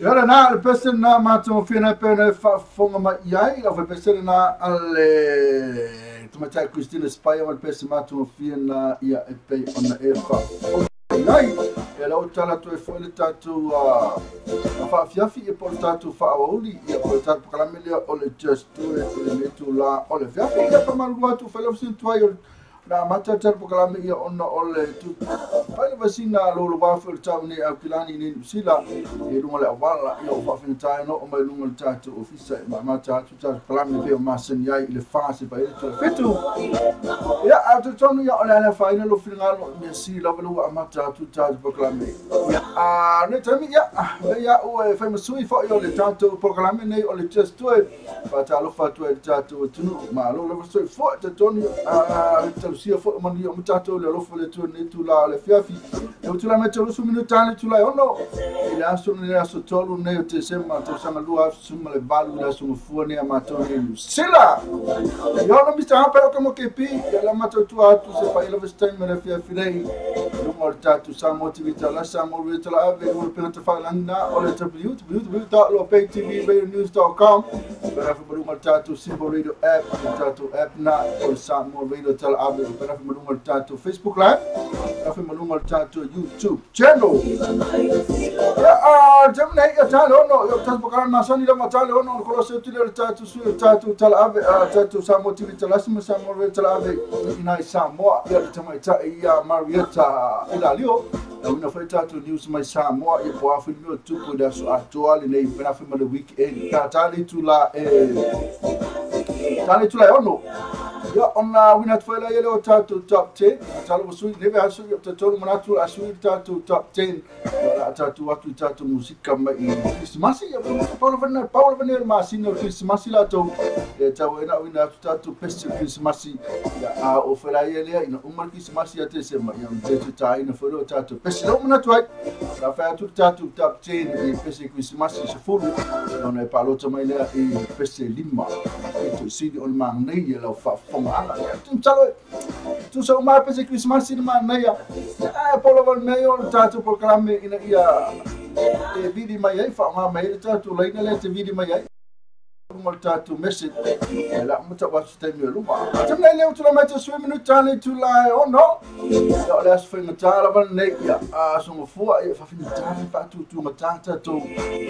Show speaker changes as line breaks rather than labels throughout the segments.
Yara na le person na mato fina pena fonga ma yai of a person na ale to my Christina Spire one person mato fina ya e pay on the air fa yai ela o tala to e fo le tatu fa fiafi e por tatu fa oli e por tatu kala melia o le just to e le tu la o le fiafi e pa malua tu fa lo sin tu na mata tar po kala me ona ole tu pai vasina lo wa fo tau ni akilani ni sila e lunga le wala yo fa fin tai no o mai lunga tatu ofisa ma mata tu tar kala me ve ma sen yai le fase pa ele tu fetu ya auto tonu ya ole na final lo fin ngalo me sila lo mata tu tar po kala me ya ne tami ya o fa masui fo yo le tatu po kala me nei ole just tu pa ta lo fa tu tatu tu ma lo so fo tonu sia fo mani o mutato le lofo le tu ne tu la le fiafi e tu la metto su minutani tu la ono ile aso ne aso tolu ne te sema te sanga lua su le valu la su fu ne amato ne sila yo no mi sta pero como che pi la mato tu a tu se pa ile vestem le fiafi lei lo morta tu sa motivita la sa motivita la ave o per te fa langa o le w lo pay tv news.com per fa bru morta tu simple radio app na o sa mo radio tel ave para malungal tato Facebook live para malungal tato YouTube channel ya jamna ya talo no yo tan pokaran masani la matalo no ko se tile tato su tato tal ave tato sa motivi talasma sa morve tal ave ina Samoa ya tamai ta ya Marietta ilalio una foi tato news mai Samoa e po afu no tupo da su atuali nei para fa mal weekend tali tu la ono ya ona wina tfela yele o tatu top 10 talo sui neve asu tatu manatu asu tatu top 10 la tatu watu tatu musika mai Christmas ya Paulo Vanel masino Christmas la to tawena wina tatu peste Christmas ya o fela yele ina umar Christmas ya te sema ya mtetu ta ina folo tatu peste lo manatu la fa tatu top 10 peste Christmas se fulu non è palo to mai le peste lima to sidi on mang nei la fa tu sa uma pese Christmas in man na ya polo val meio tatu por kalame ina ia e vidi mai ai fa ma mai tatu leina le te vidi mai ai Ngol tatu message la muta watu time luma tamna leo tuna mata swim no tani tula ono ya la swim tala ban ne ya so fua fa fin tani fa tu matata to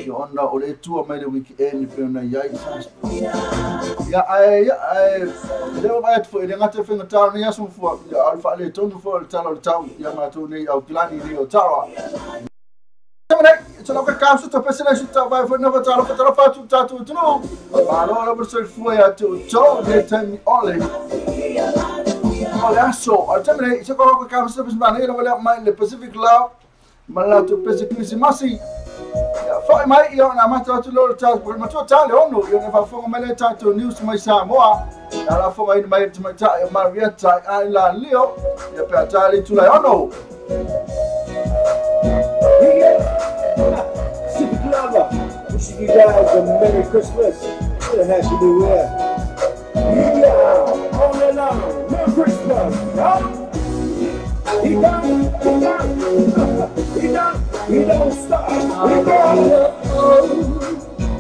ya ona ole tu ma le weekend pe na ya leo ba tu ile ngata fin tala ya so fua ya alfa le to fua tala tau ya ma tu ne au kilani ni tawa C'è la cazzo sto pensando che sta vai fuori fa faccio tutto no allora per sul fuori a tu ciao dei temi ole adesso al tempo c'è qualche cazzo sto pensando io volevo mai il Pacific Law ma la tu pensi che si massi fai mai io una mattina tu loro ciao per ma tu tale o no io ne fa fuoco me le tanto news mai Samoa alla fuoco in mai ma vieta la lio e per tale tu la o no
Super Clover, wishing you guys a Merry Christmas and a Happy New Year. Yeah, all along, Merry Christmas, huh? He don't stop. He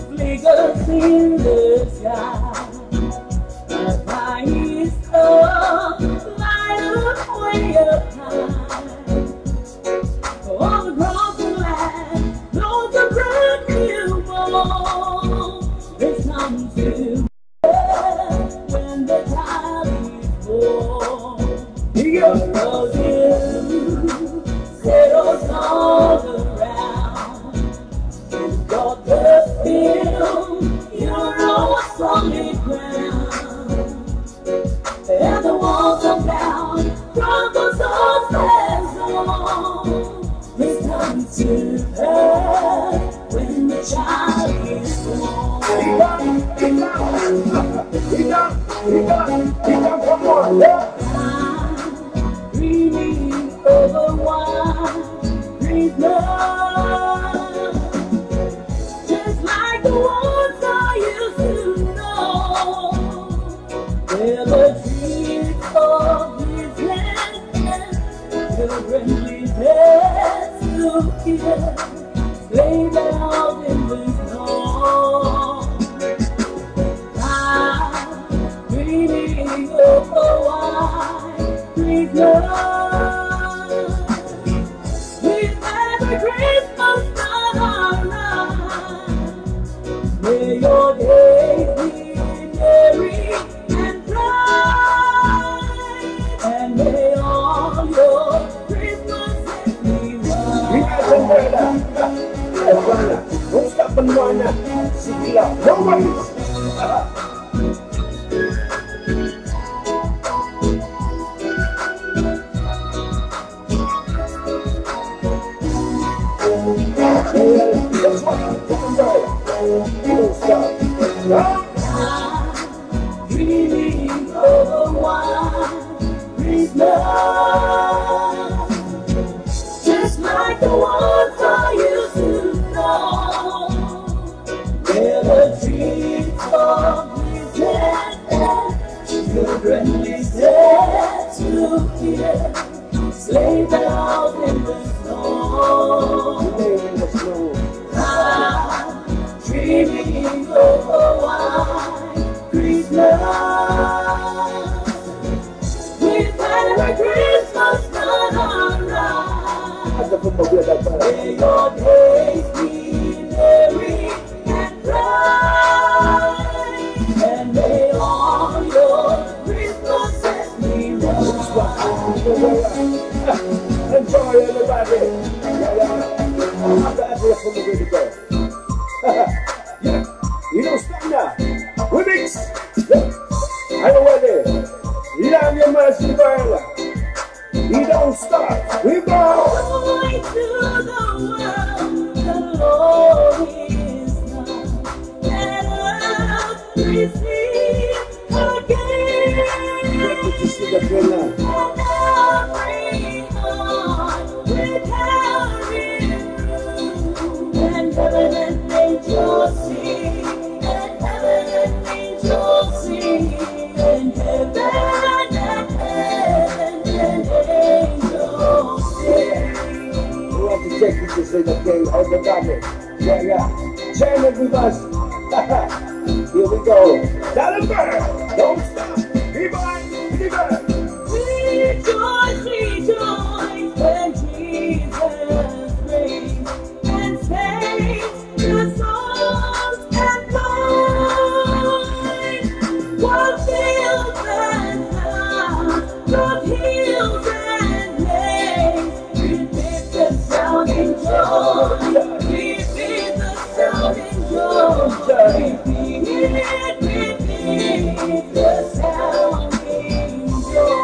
flickers in the sky, the pie is up, light up way up high. All across the land, blows a brand new morn. It's time to when the child is born. Because you settles all around. You've got the feel, you're on solid ground. And the walls are down, crumbles all stands on. It's time to pass when the child is born.
He done, come on, yeah.
I'm dreaming of a white Christmas, just like the ones I used to know, where the trees of his land, children with heads to kiss, sleigh bells in the snow. I'm dreaming of a white Christmas, with every Christmas night around. May your days be merry and bright, and may all your Christmases be white.
Don't stop and run now. See ya. No worries.
I'm dreaming of a white Christmas, just like the ones I used to know, where the trees of his land, children listen to hear, sleigh bells in the snow. I'm dreaming of a white Christmas, with every Christmas night around. May your days be merry and bright, and may all your Christmases be white.
Enjoy everybody. I'm the address from the way to go. Yeah. You don't stop now. Remix. Yeah. Are you ready? Love your mercy, girl. You don't stop. We go.
Joy to the world, the Lord is come. Let us receive again.
Let me see the girl now.
And every heart will carry through. And heaven and angels sing. And heaven and angels sing. And heaven and angels sing.
We have to take you to say the day of the garden. Yeah. Chant it with us. Yeah. Here we go. Tell them, don't stop. Keep on. Keep on.
Rejoice, rejoice when Jesus reigns and saves the souls and minds. What fields and towns, what hills and plains, repeat the sounding joy, repeat the sounding joy, repeat the sounding joy.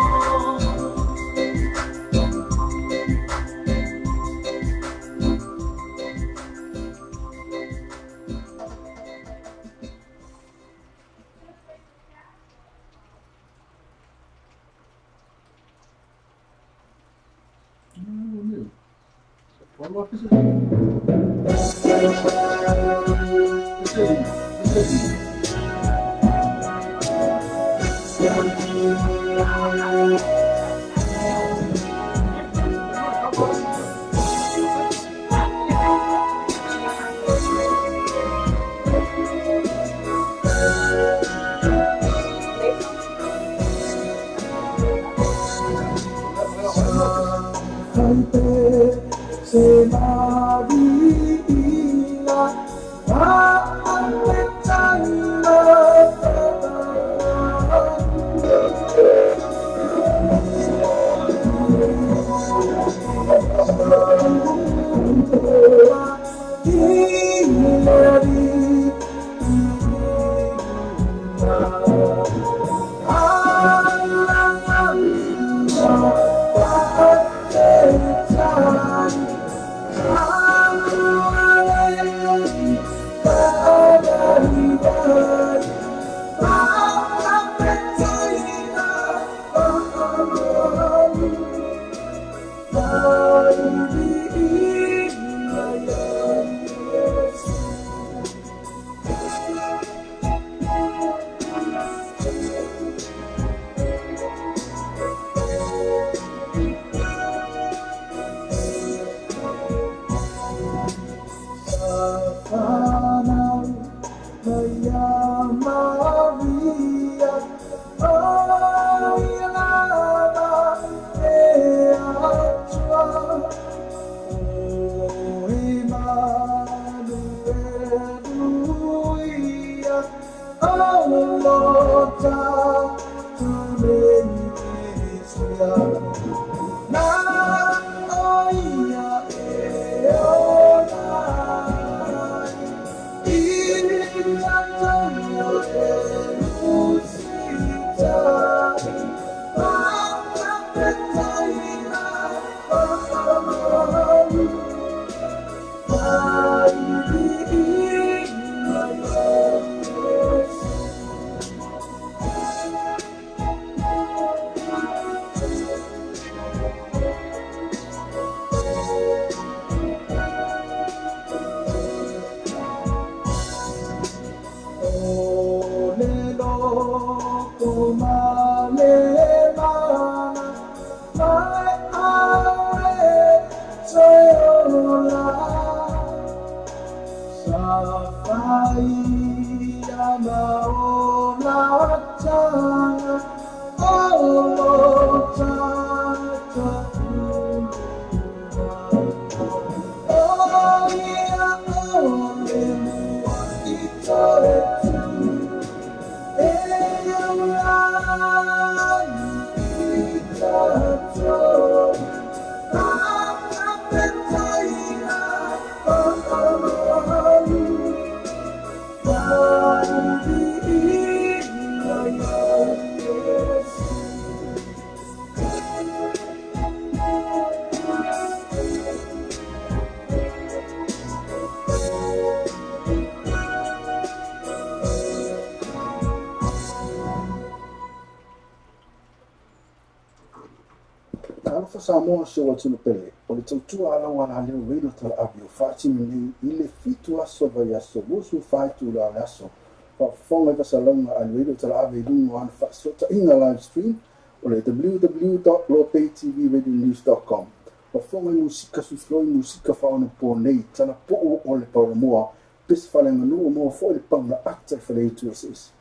Samoa se wa tino pele o le tautua ala wala le wino tala avi o fati mini ile fitu aso vai aso musu faitu la aso fa fonga ka salonga al wino tala avi lungo an fa sota inga live stream o le www.lopaytvradionews.com fa fonga musika su floi musika fa ona po nei tana po o le paramoa Pisfalenga mo for the pang actor for the uses.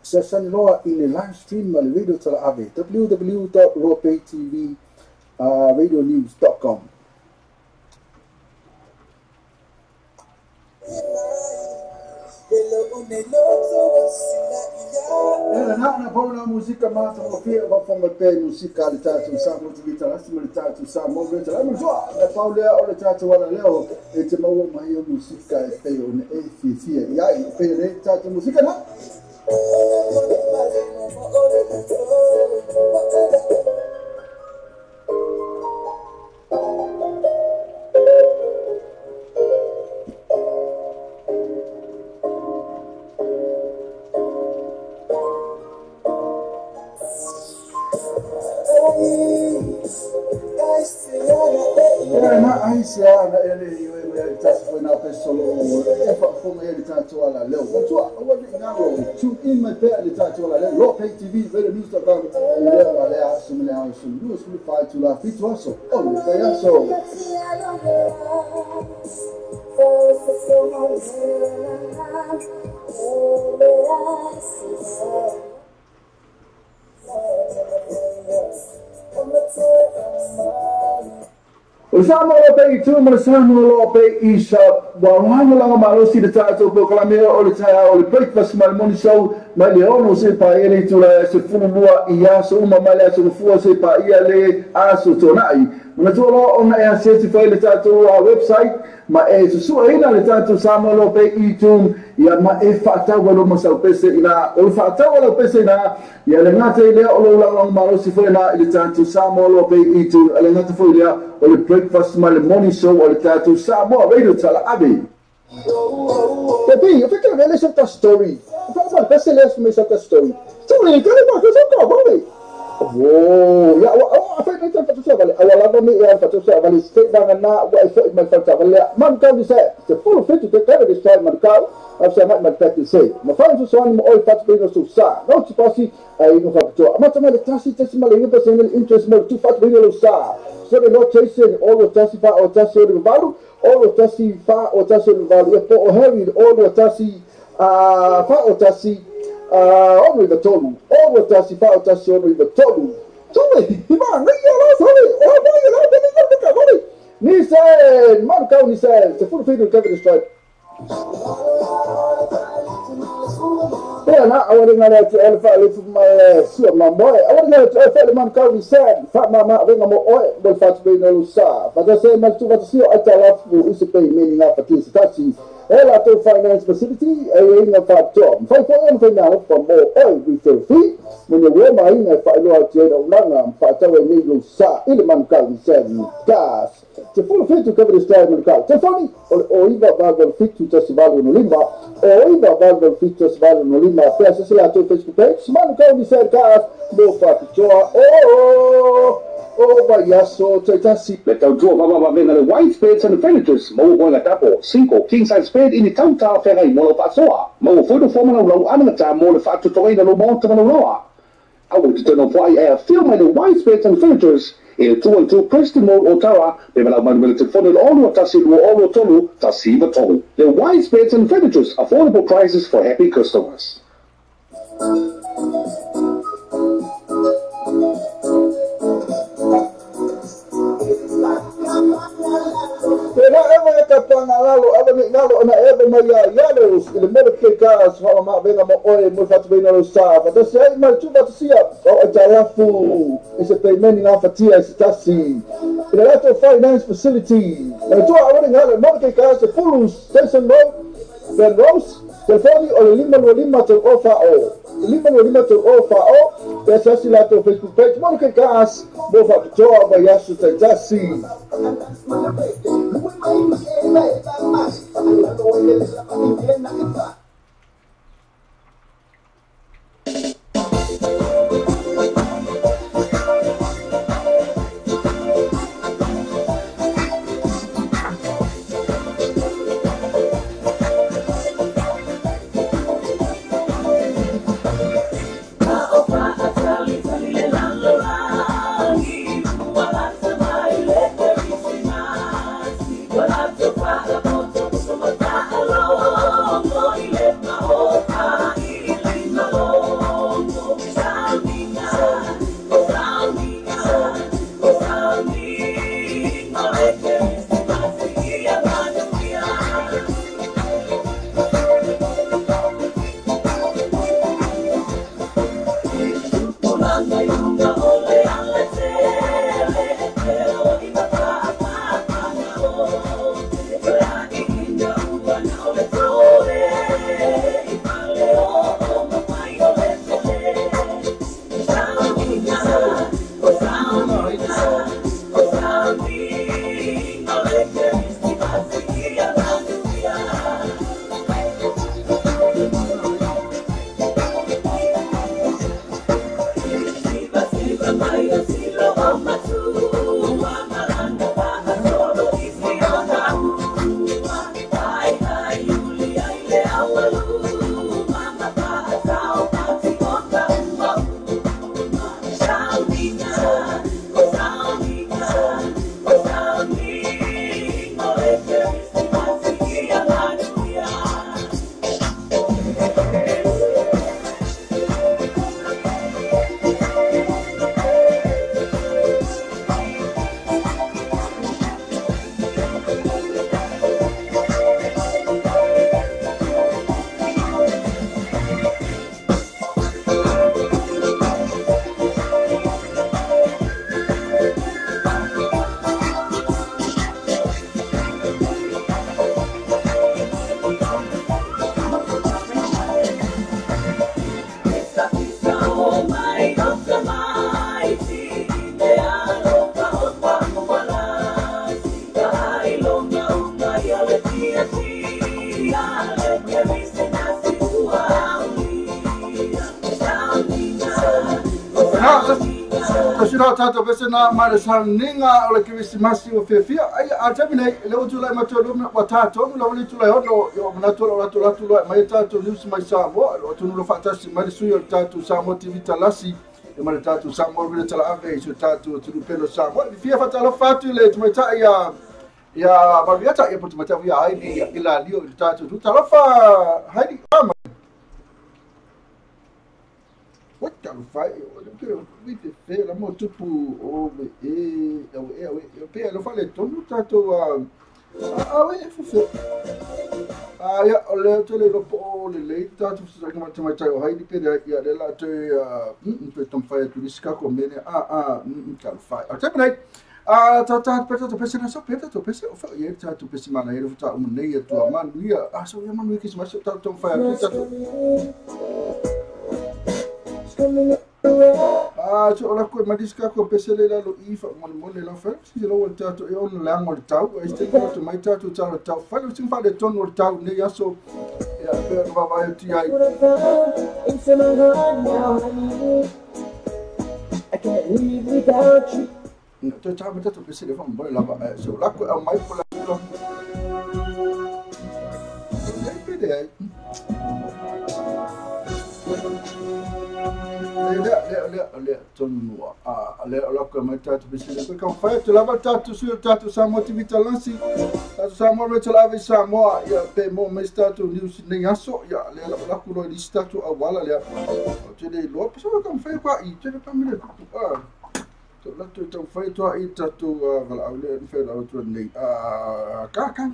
Session loa in a live stream on the radio tala ave www.ropaytv radionews.com. Na pona música mata o que vai fazer pé música de tato samo de guitarra de tato samo de guitarra mas ó na paula o tato wala leo e te mau mai música e pé o e fifia e aí pé tato música na na ele foi na pessoa e foi ele tanto ala leo mas ó o que não tune in my pay ele tanto ala leo Ropay TV radionews.com leo ala assume news we fight to la fit also oh yeah so Usama Ropay tu Usama Ropay isa wawang lang malusi de tato ko kalamero o taya o breakfast morning show maleono se pa ele tu la se funua ia so uma malha se fua se pa ia le aso tonai na tolo ona e certify le tato a website ma e su ina le tato Usama Ropay itu ia ma e fata walo masau pese ina o fata walo pese ina ia le ngata ile o lo lang malusi foi na le tato Usama Ropay itu le ngata foi ile o le breakfast morning show o le tato Usama radio tala abi tapi eu fiquei vendo essa story eu pensei nessa essa story tu nem quer mais que eu vale oh ya a foi então fazer isso vale a lá me ia fazer isso vale stay bang na o foi mais fazer vale man kan dizer se for feito de cara de style marcado a ser mais perto sei mas faz isso ano oi faz bem no sa não se pode aí no facto mas também ele tá se mal ele pensa no interest mal tu faz bem no sa so the not chasing all the tasifa or tasi o valo all the tasifa or tasi o valo e po o heavy all the tasi fa o tasi o the tolu all the tasifa o tasi o the tolu tome ima nem ela sabe o vai lá tem que vale ni se marca ni se for feito que ele está na awal ngara tu alfa alif ma sua mamoi awal ngara tu alfa man kau ni sen fa mama venga mo oi bol fat be no sa pada se mal tu wat sio atala fu isipe meni na pati stasi ela to finance facility e inga fa job fa ko en fa na fa mo oi we so fi mo ne we mai na fa lo ati do langa fa ta we ni lo sa ile man kau ni sen gas te full fit to cover the style man kau te fani o iba bagol fit to festival no limba o iba bagol fit to festival no limba peça se lá to Facebook page man kau ni sen gas do fa joa oh baiaso taitasi
Letau tua mama venga le white beds and furnitures mo boinga tapo 5 king size bed ini tauta fera i mo pasoa mo foto forma no ana ta mo le fatu toina no mo tama no I would to know why I film the white beds and furnitures in 212 Preston Road Ottawa they will have money to fund all of tasi all of tolu tasi tolu the white beds and furnitures affordable prices for happy customers.
Pela eva kapanga lalo ava ni lalo na eva mai yalos le mele ke kas fa ma venga mo oi mo fatu bem no sa fa se ai mal tu fatu sia o talafu ese payment na fatia stasi the letter finance facility na tu ava ni lalo mo ke kas full station road the rose telefoni o lima to ofa o lima to ofa o pesa si la to Facebook page mo ke kas mo fatu to ava yasu stasi
Hello.
Tasira tata besena marasa ninga ole Krismasi o fefia ai atamine le utula matolo wa tato lo le tula hono yo matolo la mai tato news mai samo o tunu lo fatasi mai su yo tato samo TV talasi e mai tato samo vile tala ave su tato tunu pelo samo fia fatalo fatu le tumeta ya babiata ya putumata ya haidi ila lio tato tutalofa haidi ama what can fai we te fe la mo tupu o e pe lo fa le tonu tato we fe ya ole tele lo po le tato sa kama tama tayo haidi pe ya de la te pe tom fai tu diska ko mene can fai atemai tata peta to pesa na so peta to pesa o fa ye tato pesa mana ye ta o nei ya to man ya so ya man we kis mas tato tom fai tato so la ko madiska ko pesele la lo ifa mon la fa si lo wal tato e on la ngol tau e ste ko to mai tato tau fa lo sim fa de ton wal tau ne ya so ya per va va ti ai
Into my heart now, honey. I can't live without you.
to ta meta to pesele fa mon la va so la ko mai ko la lo le tonua le la ko mai tato bisile ko kan fa to lava tato su tato sa motivita lansi tato sa mo me lava sa mo ya pe mo me tato news ne yaso ya le la ko lo di tato awala le to le lo so kan fa kwa I to ka mi to la to fa to I tato vala awle fe la to ne ka kan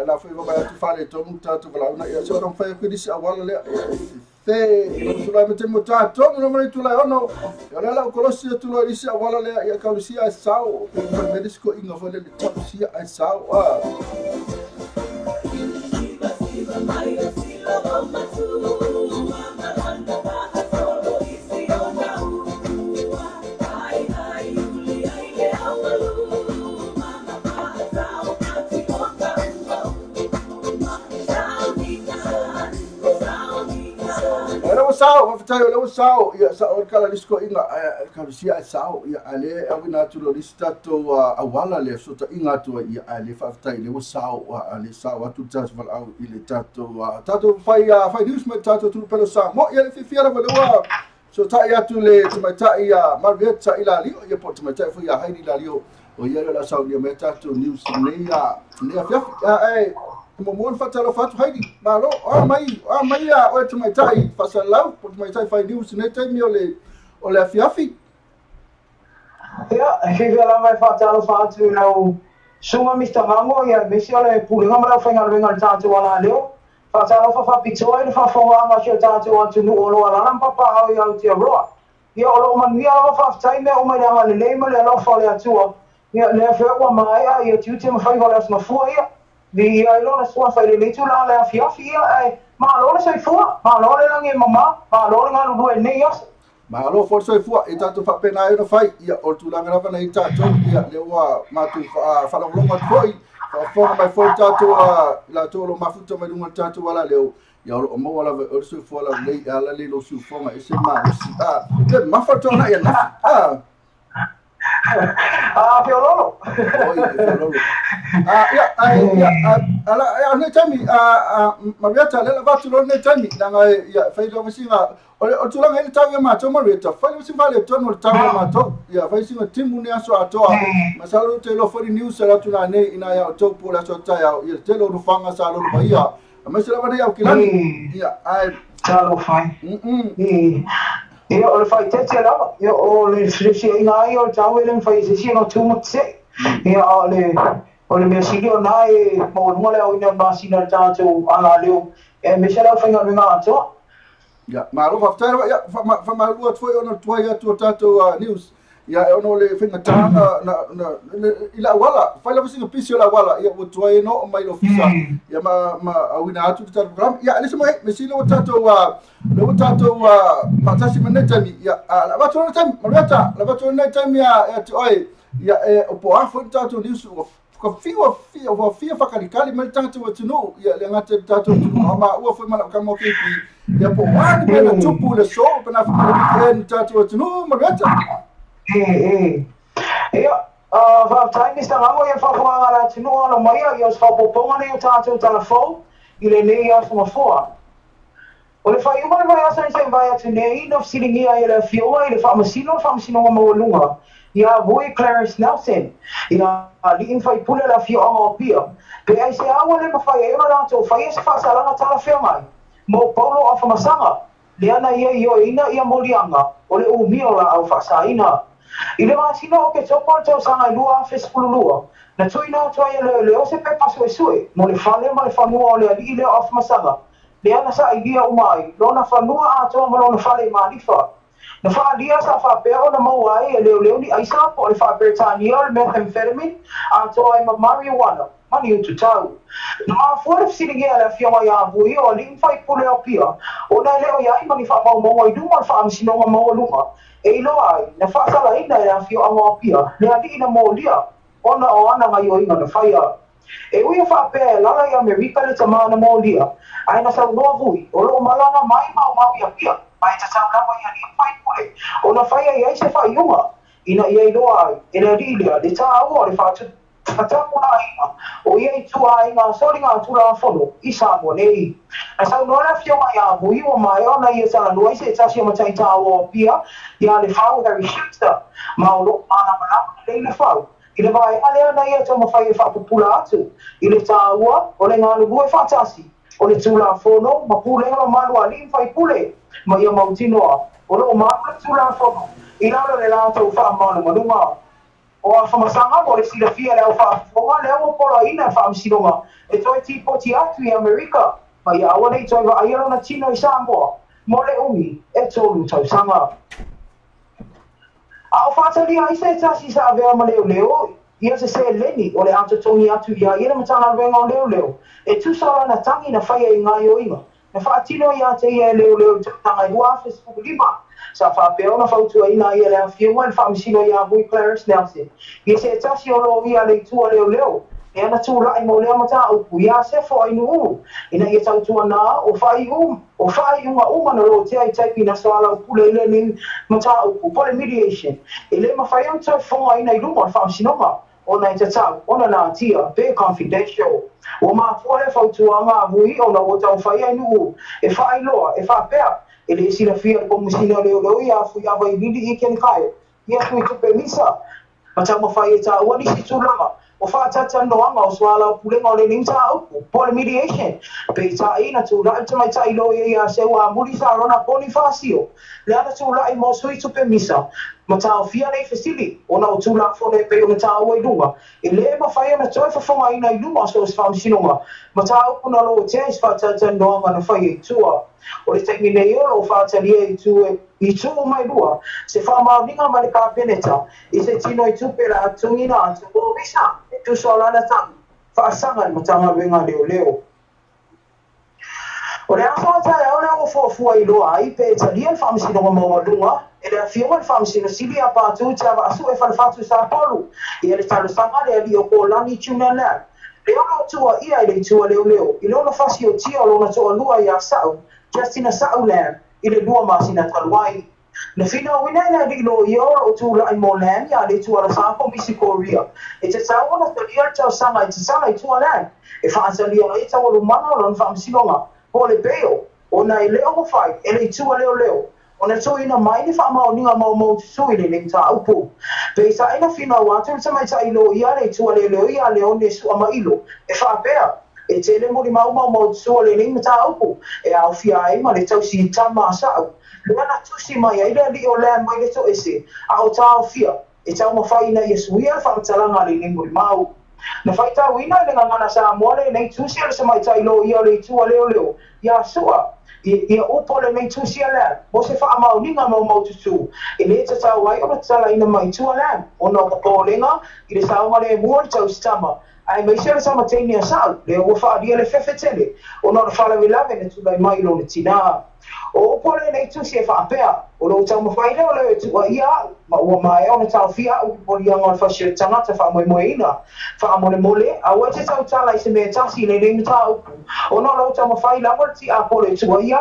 la foi va tu fare to mutato vala una ya so non fai quindi si awala le se tu la mette mutato non me tu la no ya la colossi tu la si awala le ya ka si a sao per medisco in of le top si a sao sao fatai lo sao ya sao kala lisko inga ka sia sao ya ale awina tu lo listato awala le sota inga tu ya ale fatai le sao ale sao tu tas val au ile tato fai news me tato tu pelo sa mo ya fi fiera vala so ta ya tu le tu mata ya marvieta ila lio ya po tu mata fu ya haidi la lio o ya la sao le meta tu news ne ya fia mo mon fatalo fatu haidi malo mai ya o tu mai tai fasalau por mai tai fai news ne tai mi ole afiafi
ya e la mai fatalo fatu no suma mista mango ya mesi ole pulinga mara fenga venga tatu wala leo fatalo fa pizza fa fonga ma sho tatu atu no olo ala lam papa au ya ti ro ya olo man mi ala fa tai me o mai la le me la fa le atu ya le fa wa mai ya tu te ma fa wala ma fu ya vi alona sua fa le tu la la fia ai ma alona sai fu ma alona lang e mama ma alona ngalu do ne yas
ma alo for sai fu e tatu fa pena e no fai ya o tu langa na i tatu ya le wa ma tu fa lo ma foi fa mai foi tatu la to lo mafuta mai lunga tatu wala leo ya o mo wala o su fu la le ala le lo su fu ma e se ma le ma fa to na ya na
Fiololo.
Fiololo. Ala ne tami Marietta le va tu ne tami na ya fai do singa o tu la ngai tawe ma to Marietta fai do singa le to no tawe ma to ya fai singa timu ne aso ato masalo te lo for news la tu na ne ina ya to pola so ta ya te lo fanga sa lo ba ya masala ba ya kilani ya ai
Talo fai. Ia o le fai tete lava, ia o le frisi inga ai o le tau ele fai se sino tumu tse. Ia o le mea sili o na e mo le au ina masina le tātou ala leo. E me se lau whainga runga atoa.
Ia, maro whaftaira, ia, whamarua tfoi ona tuai atu o tātou news. Ia, e ono le whainga tāna, ila wala, whai lawa singa pisi o la wala, ia, o tuai no o mai lo fisa. Ia, awina atu te tātou program. Ia, lisa mai, me sila o tātou, patasi manai taimi. Ia, la watu ona taimi, maruata, la watu ona taimi ia te oi. Ia, o po afo tātou news o ko fia whakalikali mai tātou atunu, ia le ngate tātou atunu, ama ua foi mana kamo kipi, ia po wani pena tupu le so, pena whakaliki tātou atunu, maruata.
Ia, whaftai mista ngango ia whawhanga la atunu ana maia, ia os whapoponga ne o tātou talafou, i le nei a whamafua. O le whai umana mai asa ni se vai atu nei, no fsiringia i le fioa, i le whamasino ngā maulunga. Ia voi Clarence Nelson, ia li fai pule la fio anga o pia. Pe ai se awa le mawhai e ona rātou, whai e se whaasalanga tala whea mai. Mo Paulo a whamasanga, le ana ia i o ina ia molianga, o le umio la au whaasaina. I le maasina o ke topo tau sanga i lua a whesipululua. Na tuina atua ia le o se pe pasu e sue, mo le whale ma le whanua o le ali i le o whamasanga. Le ana sa i lia umai, lona whanua atua ma lona whale i manifa. Na whaalia sa whapea na mauai e leo ni aisa po le whaperetania o le methamphetamine a toa e ma marijuana, mani utu tau. Na maafua le fsiringi e le fionga ia avui o li mwhai pule o pia, o na leo iai mani whaamau maua i duma le whaamisinonga maua lunga. E ilo ai, na whaasala ina e le fio anga o pia, le ali ina maulia, ona o ana ngai o inga na whaia. E uia whapea e lala i Amerika le tamana maulia, aina sa unoa vui, o loo malanga mai mau ia pia. Mai te tau lawa ia ni whai pule. O na whaia i aise whai iunga. Ina ia i loa ai. E le rilia, le tā aua le whātu tatamuna inga. O ia i tua inga soringa tula a whono. I Samoa nei. Na sau noa whionga ia vui o mai o na ia tala lua i se tasi o matai tā aua pia. Ia le whau Harry Shipster. Ma o lo mana malama le le whau. I le vai alea na ia tau mawhai e whapupula atu. I le tā aua o le ngālu bue whātasi. O le tula a whono ma pulenga malu a li whai pule. Ma ia mautinoa, o loo māpula tūla whono, i lalo le lātou whaamanu manunga. O a whamasanga mo le sila fia leo whaafonga leo o pola ina whaamsinonga, e toi tipoti atu i Amerika, ma ia awa nei toi wa aialo na tino i Samoa, mo le umi e tōlu tausanga. A o whaatalia i se tasi sa avea ma leo, ia se leni o le ato toni atu ia ina matanga renga o leo, e tusala na tangi na whaia i ngai o inga. Na whaatino ia te ia leo tanga i hua Facebook lima. Sa whapeo na whautua ina ia lea whiunga na whaamisino ia vui Clarence Nelson. Ia se tasi o lo ia le tua leo. E ana tūra i mo lea mata upu ia se fo inu uu. Ina ia tautua nā o whai unga umana lo te ai taipi na soala upule ile ni mata upu. Pole mediation. E le mawhai au tau whonga ina i luma na whaamisinonga. Ona i tatau, ona nā tia, be confidential. O mā fuare whautua ngā vui o na o tau whai ai nuu. E whai loa, e whapea. E le sila fia ko musina leo i a fui awa i lili i ken kai. Ia tui tupe misa. Ma tau mawhai e tā uani si tūlanga. O whaatata noanga o swala o pulenga o le ning tā upu. Pole mediation. Pe tā ina tūla i tamai tā ilo i a sewa a muri sa rona Bonifacio. Le ana tūla i mo sui tupe misa. Ma tau fia nei fesili, ona o tūla fone pe o na tau i lunga. E le ma whai ona toi whawhonga ina i lunga so is whaamsinonga. Ma tau kuna lo te is whaatata noanga na whai e tua. O le teimi nei o whaatalia i tu o mai lua. Se whaamauninga ma le kāpeneta, i se tino i tupe la atungina atu o misa, e tu so lana tangi. Whaasanga i matanga wenga leo. O le awhata e ole o fuafua i loa ai pe talia i whaamisinonga maua lunga. E le awhiunga i whaamisino sili a pātu te awa asu e whalefatu sa polu. I le talo sanga le ali o ko lani tuna lea. Le ono tua ia i le tua leo. I lona whasi o tia o lona toa lua i a sau. Justina Saulan, i le lua masina taluai. Na whina wina ina li lo i ora o tūla i Molan, ia le tua la sāko misi Korea. E te tau ona talia tau sanga i te sanga i tua lan. E whaansalia o e tau alu mana o lona whaamisinonga. Ho le beo, o na i leo mo whai, e le tua leo. O na tō ina mai ni whaamao ninga mau te sui le ning tā upu. Pe sa ina whina wātu le tamai ta ilo ia le tua leo ia le one su ama ilo. E whaapea. E te le mori mau te sua le ning mata upu. E au fia ai ma le tau si tama asau. le ana tusi mai ai le li o le mai le to ese a o tau fia e tau mawhai na Yesu ia whakatalanga le ni muri mau na whai tau ina le ngana sa moale nei tusi ale sa mai tai lo ia le tua leo leo ia sua ia upo le nei tusi ale mo se wha amau ninga mau tutu e le ta tau ai o na tala ina mai tua le o na kapolenga i le sao ngale mua tau stama ai mai se sama tenia sa le o fa dia le fefetele o na fala we lave ne tu mai lo le tina o pole nei tusi e fa pea o lo tau mawhai leo leo tu ia ma ua mai o na tau fia o poli anga fa shir tangata fa mo ina fa mo le mole a o te tau tala i se me tasi le nei tau o na lo tau mawhai lava ti a pole tu ia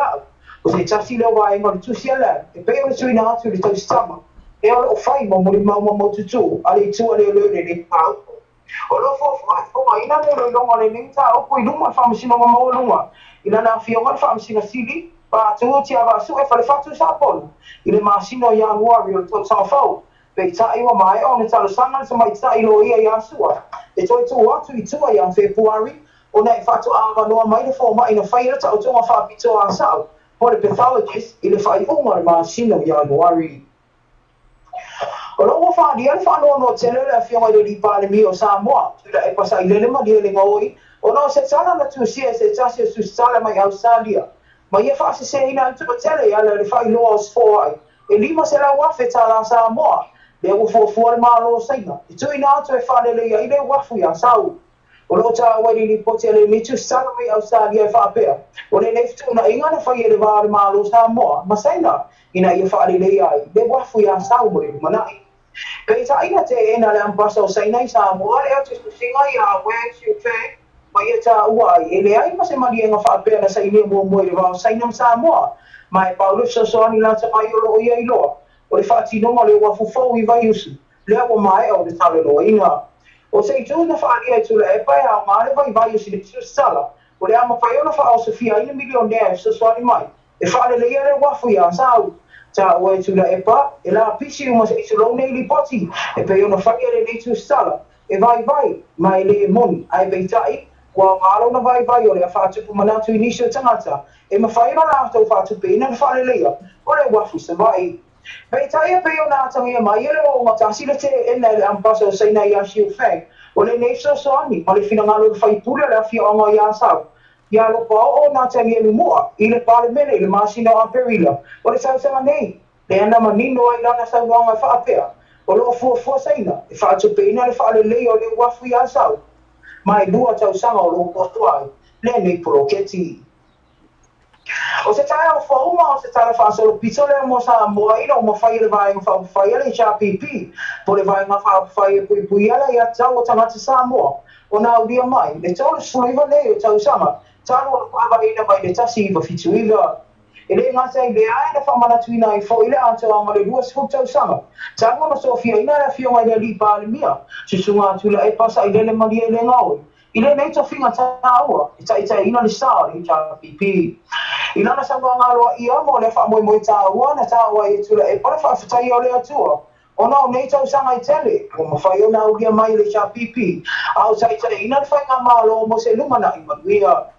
o se tasi leo vai ngol tusi ala e pe o le tuina atu le tau stama e o fai mo le mau tutu ale tu ale le nei tau o lo fo ina le longa le nei tau ko i luma fa msino mo lunga ina na fia ngal fa msino sili pa tu ti ava su e fale fatu sa pol ile masino ya warrior to sa fo pe tai wa mai on talo sanga so mai tai lo ia ya sua e toi tu atu i tua ya February o nei fatu ava no mai le fo mai na faira ta o tu fa pito a sa po le pathologist ile fai uma masino ya warrior o lo fa dia fa no tele la fio de li pa le mio sa mo tu la e pasa ile le ma dia le ngoi o no se sala na tu se tasi su sala mai Australia ma ia fa se ina tu tele ya le fai loas fo ai e lima se la wa fe tala sa mo le o fo fo ma lo saina e tu ina tu e fa le ia ile wa fu ya sau o lo ta wa ni potele ni tu sala mai Australia fa pe o le ne tu na inga na fa ile va ma lo sa mo ma saina ina ia fa le ia le wa fu ya sau mo le manai pe ta ina te ena le ambaso saina sa mo le o tu singa ya we tu fe mai ta uai ele ai ma se mali nga fa pena sa ile mo le va sa ina sa mo mai Paulo so ani la sa mai lo ia ilo o le fa ti no le wa fu fo i vai usu le o mai o le talo lo ina o se tu na fa ia tu le pa ya ma le vai usu le tu sala o le ama fa yo na fa o Sofia ina milionaire so ani mai e fa le ia le wa fu ya sa ta o tu le pa e la pisi mo se lo nei li poti e pe yo na fa ia le tu sala e vai mai le moni ai beitai wa malo na vai o le fa tu mana tu inisio tangata e ma fai na to fa tu pe na fa le ia o le wa fu se vai pe tai pe o na tangia mai le o ma tasi le te en le ampaso se na ya shiu fe o le nei so ani ma le fina ngalo fai pula le fi o ya sa ya lo pa o na tangia lu mo i le parlemene le masina a perila o le sa nei le ana manino ai na sa nga fa pe o lo fu saina e fa tu pe na le fa le o le wa fu ya sa mai lua tau sanga o lo potuai le nei proketi o se tae o fauma o se tae fa solo pito le mo sa mo ina o mo fai le vai fa fai le cha pipi po le vai nga fa fai pui ala ya tau o tangata sa mo o na udia mai le tau suiva le o tau sanga tau o kwa ina vai le tasi iwa fitu iwa ele ngata i le ai na fa mana tuina i fo ile ato anga le duas fuk tau sanga tau o Sofia ina la fio ngai le li pa le mia susunga tula e pasa i le malia le ngau ile nei to finga taua ita ina le sa i cha pipi ina na sanga ngalo ia mo le fa mo taua na taua i tula e pa fa fa i ole atua o no nei to sanga i tele o mo fa yo na ulia mai le cha pipi au sai ina fa nga malo mo se lumana i manuia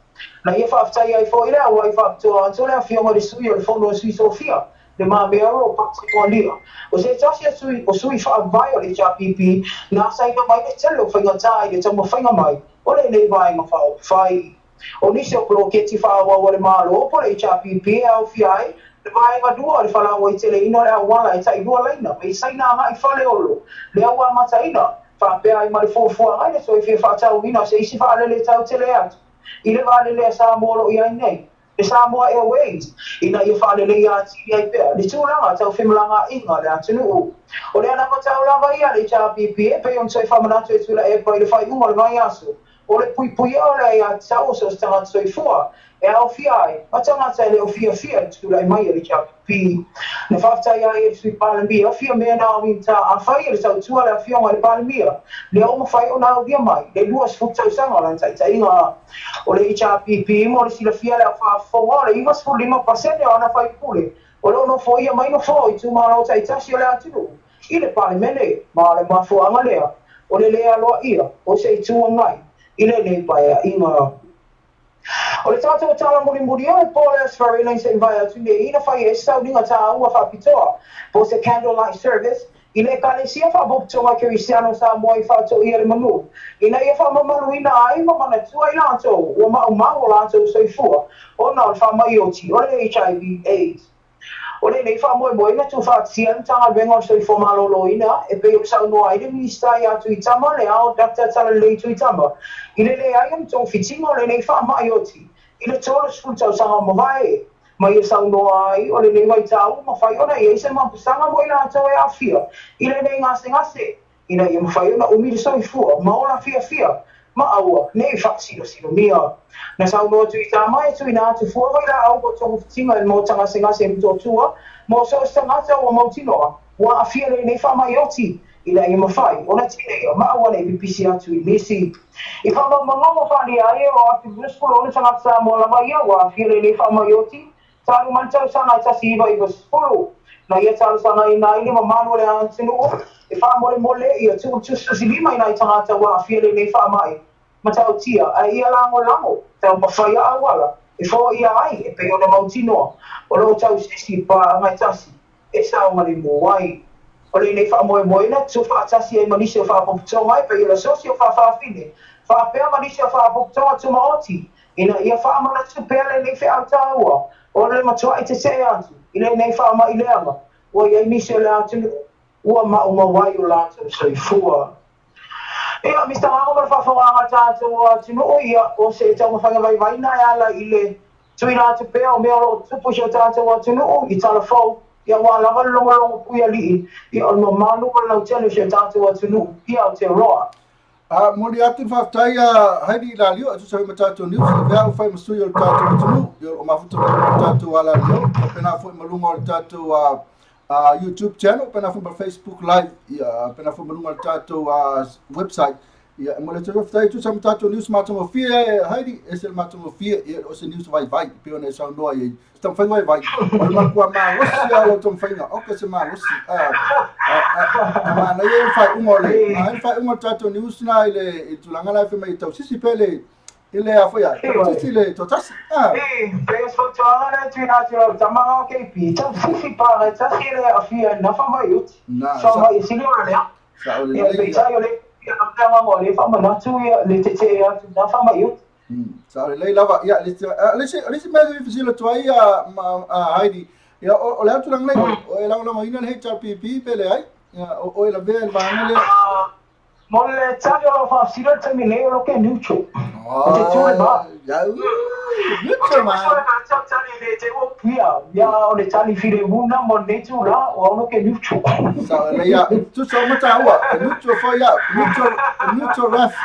na ia fa fa i fo ile au i fa to le fio mo le sui o le fondo sui Sofia le ma me ro pa ko lia o se tasi sui fa vai o le cha pipi na sai na mai le tele fa nga tai le tamo fa nga mai o le nei vai nga fa fai o nisi o proketi fa wa le malo po le cha pipi au fiai le vai nga dua le fala o tele ino le awala e tai dua laina me sai na nga i fa le olo le awa mata ina fa pe ai mai fo ai le so i fa tau ina se isi fa le tau tele atu i le vale le sa molo i ai nei le Samoa Airways ina ia fa le ia ti ai pe le tulanga tau femlanga inga le atunu o le ana tau langa ia le cha pipi pe on soi fa mana tu tula e pa le fai uma le mai aso o le pui o le ia tau so stanga soi fua e au fiai atanga tau le fia tula e mai le cha pipi na fa ia e sui palamia fia me na winta a fai le tau tua le fia le palamia le o mo fai ona o dia mai le luas fu tau sanga lan tai inga o le HPP mo le sila fia le fa fo le iwas fu 5% ona fai pule o lo no foi mai no foi tu ma o tai tasi le atu i le palemene ma le ma fo anga le o le lo ia o se tu ngai i le nei pa inga O le tātou tala muri o Paul Esfari nei se vai atu nei ina whai e sauninga tā ua whapitoa. Po se candlelight service, I le kalesia whaboputonga Kirisiano sa moa I whātou I ale manu. Ina ia whamamalu ina ai mamana tua I lātou, ua mau lātou soifua. O nā whamaioti, o le HIV AIDS. O le nei whamoe ina tu whaatisia tanga venga o soifo malolo ina, e pe o saunoa I le ministai atu I tama le ao Dr. Tala le tu I tama. I le le ai am tō whitinga o le nei whamaioti. I le tōra skultau sanga mawai. Ma ia saunoa ai, o le nei wai tau, ma whai ona ia se mapusanga mo I lātou e awhia. I le nei ngase, ina ia mawhai ona umiri soifua, ma ola fia, ma aua, nei whaksino mia. Na saunoa tu I tā mai tu I nā tu fua wai la au ko tongu whitinga I mō tanga se ngase I mto tua, mō so stangata o mautinoa, wa awhia le nei whamaioti, ina ia mawhai, ona tine ia, ma aua nei pipisi atu I nisi. I whamamangamo whani ae o atu bruskula ona tangata mō la mai ia, wa awhia le nei whamaioti, Talu mantau sana I tasi iwa I waspulu. Na ia talu sana I nai lima manu le antinu. E wha mole ia tu si lima I nai tangata wa a whiele nei wha mai. Matau tia, a ia lango. Tau mawhaia awala. E wha ia ai, e pe ona mautinoa. O lo tau sisi pa ngai tasi. E sao ngari mo wai. O le nei wha moe na, tu wha tasi e manisi o wha poputonga ai, pe ila sosi o wha whine. Wha pea manisi o wha poputonga tu maoti. Ina ia wha mana tu pea le nei wha autaua. O le matua I te te atu, I le nei whaama I leanga. O iei misi o le atu, ua mawai o lātou soifua. Ea, mista ngāko mara whawhawanga tātou atu no ia, o se tau mawhanga vai nai ala I le tui nātu pēa o mea lo tupushi o tātou atu no, I tala whau, ia wā lava longa puia li, I o no manu o lau tēnu se tātou atu no, ia o te roa.
Mori atu whaftai hairi la lio, atu sawi matatu news, I vea ufai masui o tātou matunu, I o mafuta o tātou ala lio, o pena fui malunga o tātou YouTube channel, pena fui ma Facebook live, pena fui malunga o tātou website, ia mo le te whaftai tu sawi matatu news mātunga fia hairi, e se mātunga fia, o se news vai, pio ne sau noa i, tam whainga vai, o le makua maa losi alo tam whainga, oka se maa losi, na ia whai ungo le, na ia whai ungo tātou news na I le tulanga lai whi mai tau sisi pele, I le a whaia, tau sisi le totasi.
Pēs whautuanga nei tui nātu rau tamanga o keipi, tau sisi pāre tasi le a whia na whamai uti, whamai sili ora lea. Ia peitai o le, ia namtanga mo le whamanatu ia le te te atu na whamai uti.
Sa le lei lava, ia, lesi mea le whisila tuai haidi, ia o le atu lang nei, o e lango lama ina le HRPP pele ai, o e la vea le vanga le...
Mo le tali o la whafsira tami leo lo ke neutral. O te tūre ba.
Neutral ma.
Tali le te o pia, ia o le tali whire wuna mo netu la, o ono ke neutral.
Sa le ia, tu so mata ua, neutral fo ia, neutral ref.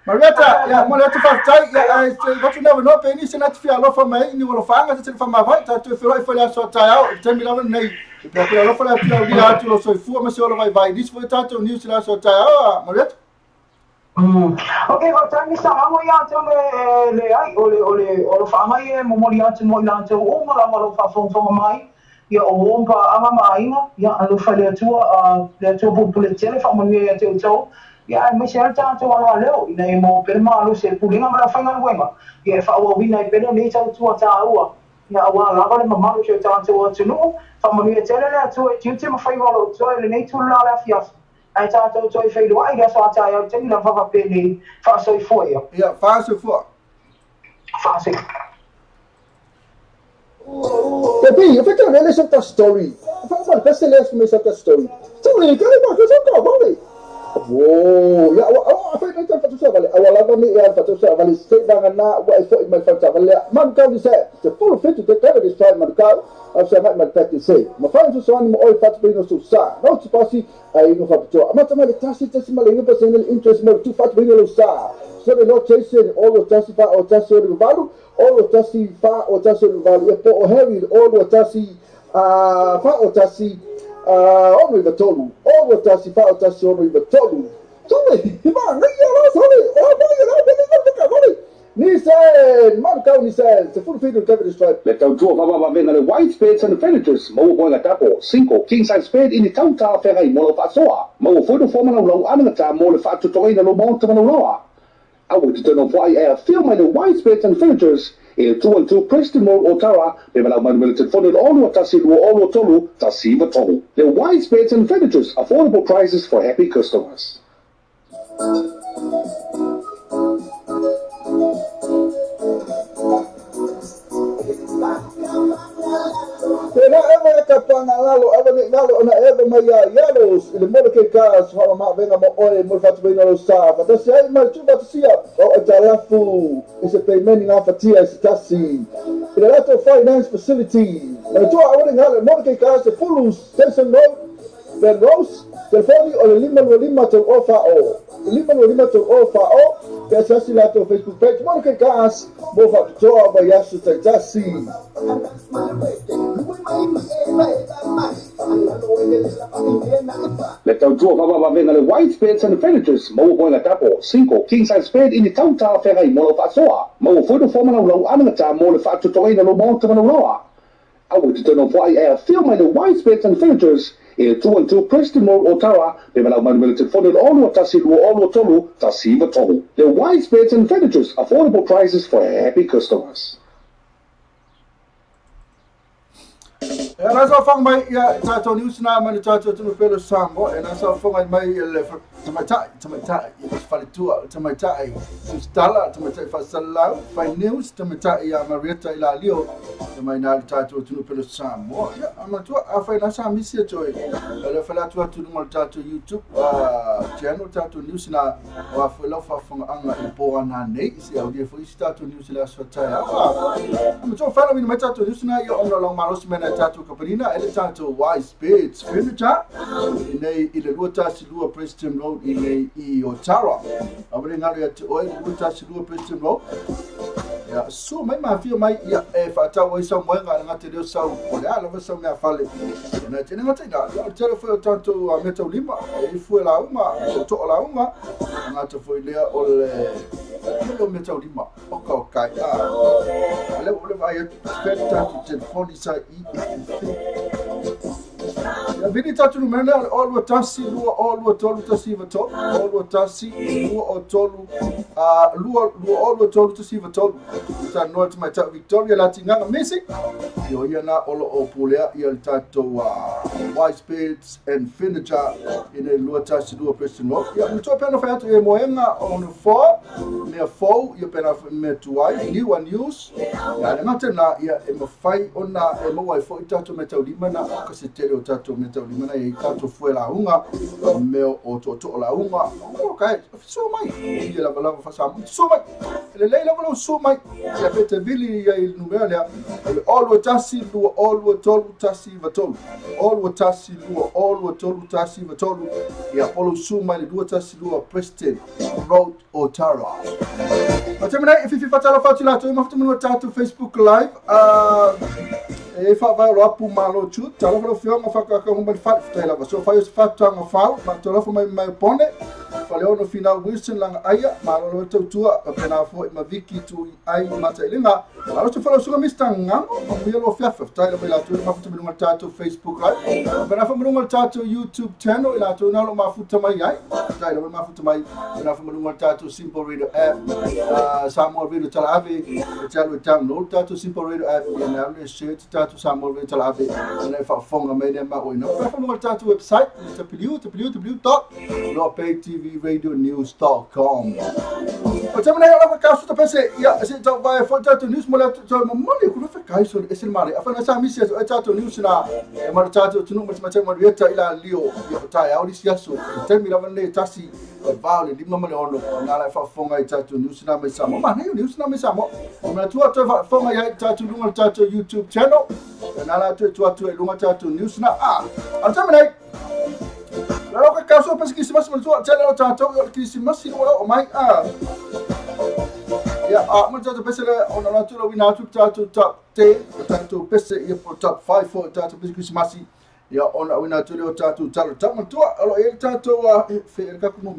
Marietta, ia, mo le atu whaftai, ia, what you never know, pe ni se nati fia lofa mai, ni wala whaanga, te te whamawai, ta tu whiroi whale aso tai au, te mi lawa nei, pe a lofa le pia uria atu lo soifua, ma se ola vai, nisi fo tātou New Zealand aso tai au, Marietta?
Ok, o tai misa amo ia atu le ai, o le whaamai e momori atu mo I lātou o malama lo whawhonga mai, ia o ompa anga maainga, ia alo whale atua pupule tele, whamani e te utau, ia mai se tātou ala leo, ina e mo pere maalo se pulinga mara whainga luenga, ia e whaua wina I pere nei tau tua tā ua, ia awa lava le mamalu se tātou atu no, whamani e tele le atua e tiute ma whaiwalo, tua le nei tūla le afiasu. Ai tātou toi whairua, ai aso atai au temi la whawhape nei whaasoi fua ia.
Ia, whaasoi fua.
Whaasoi.
Tapi, eu falei, não é essa story. Eu falei, pensa nessa essa story. Então, ele quer levar essa story, vale. Oh, ya, eu falei, então fatu sa vale. Awal lava ni ya fatu sa vale. Stay dengan na, wa ifo imal fatu vale. Man kau ni sa, the full fit to take care of this time man kau. Aku sa man pati say. Ma fa so so mo oi fatu bino so sa. Não se pasi ai no fatu. Ama tama le tasi malinga personal interest mo tu fatu bino sa. So the Lord chasing all of tasi fa o tasi o valu. All of tasi fa o tasi o valu. E po o heavy all of tasi fa o tasi ono iwa tolu. Ono tasi fa o tasi ono iwa tolu. Tole, ima, ngai ala sole. O vai ala bene vale. Ni se, man kau ni se full feed of Kevin Stripe.
Le tau tua whawa vena le white spades and the villagers. Mau poinga tapo, 5 king size spade ini tau tā whera I molo whaasoa. Mau whoido whomana ulau ananga tā mo le whaatutoina lo mau tamana uloa.
I would turn off why I film the white space and furnitures in 212 Preston Road, Ottawa. They will have military funded all what all tolu tasiva tolu. The white space and furnitures, affordable prices for happy customers.
Tena eva kapanga lalo eva ni lalo ona eva maya yalos ile mo ke kas ha ma venga mo oi mo fatu bena lo sa fa da sai ma tu bat sia o atalafu ise payment na fatia ise tasi ile lato finance facility na tu a wona ngalo mo ke kas full station road the rose telefoni o lima to ofa o lima to ofa o pesa sila to Facebook page mo ke kas mo fatu to ba yasu tasi
Let us draw Baba Venga the white beds and furnitures, Mo Boina Tapo, Cinco, king size bed in the town tower ferry, Molo Fatsoa, Mo Photo Formula Low Amata, Molo Fatu Toina Low Loa. I would turn off why I film the white beds and furnitures in 212 Preston Road, Ottawa. They will have military funded all what all tolu tasiva tolu. The white beds and furnitures, affordable prices for happy customers.
Ela só fang mai ya tato news na mani tato tu pelo sambo ela só fang mai ele tamatai falitua tamatai instala tamatai fasala fai news tamatai ya Marieta ila lio mai na tato tu pelo sambo ya amatua afai na sa misia joy ela fala tu tu no tato YouTube channel tato news na wa fala fa fang anga ipo na nei se audio foi tato news la só taya amatua fala mi mai tato news na yo ono long malos mena tato Kaparina ele tato wise beds furniture nei ile luta silua Preston Road nei I Ottawa abri ngalo ya oi luta silua Preston Road ya so mai mafia mai ya fata wai sa mwenga ngate leo sa ole ala va sa me afale na tena ngate na ya telefone tanto meta ulima ifu la uma to la uma ngate foi le ole lo meta ulima okay ale ole vai spetta telefone sa ya vini tatu numene all what tasi lua all what tolu tasiva tolu all what tasi lua o tolu lua all what tolu tasiva tolu ta north my ta Victoria latinga missing yo yana olo opulea ya tato white beds and furniture in a lua tasi lua Preston Road ya mto pena fa to moenga on 4 me 4 yo pena me tuai new one news ya ngate na ya emafai ona emoi fo tato meta ulima na kasitele tato meta ulima na ya tato fuela unga me o to la unga okay so mai ile la bala fa sa so mai ile leila bala so mai ya pete vili ya numero ya all what tasi lu all what tolu tasi vatolu all what tasi lu all what tolu tasi vatolu ya polo so mai lu tasi lu Preston Road Ottawa atemna ifi fatala fatila to maftu mun tato Facebook live e fa vai lo apu malo chu talo lo fio ma fa ka ko mbal fa tela so fa yos fa tanga fa ma to lo mai pone fa le ono final Wilson lang aya ma lo to tua pena fo ma viki tu ai mata ilinga ma lo to fa lo so mistanga ma mi lo fa tela bela tu ma futu mun tato Facebook live pena fa mun tato YouTube channel ila to na lo ma futu mai ai tela ma futu mai pena fa mun tato Simple Radio app Samuel Radio Talavi telo download tato Simple Radio app na le share to Samuel Rental Abbey and if I found a main ma oi no fa no tato website www.paytvradionews.com Otamana ya la ka su to pese ya se to vai fo tato news mo la to mo le ku fa kai so ese mare afana sa mi se tato news na e mar tato tunu mo ma ma rieta ila lio ya ta ya ori sia so temi la vane tasi va le limma mo le ono na la fa fonga tato news na me sa mo ma ne news na me sa mo ma tu to fonga ya tato lunga tato YouTube channel na la tu lunga tato news na atamana la ka ka so pesi mas mo tu channel tato ki mas si o mai ya mo tato pesi le ona la tu lo wina tu tato top 10 tato pesi ya top 5 for tato pesi mas ya ona wina tu lo tato tato tu lo el tato fe ka ku no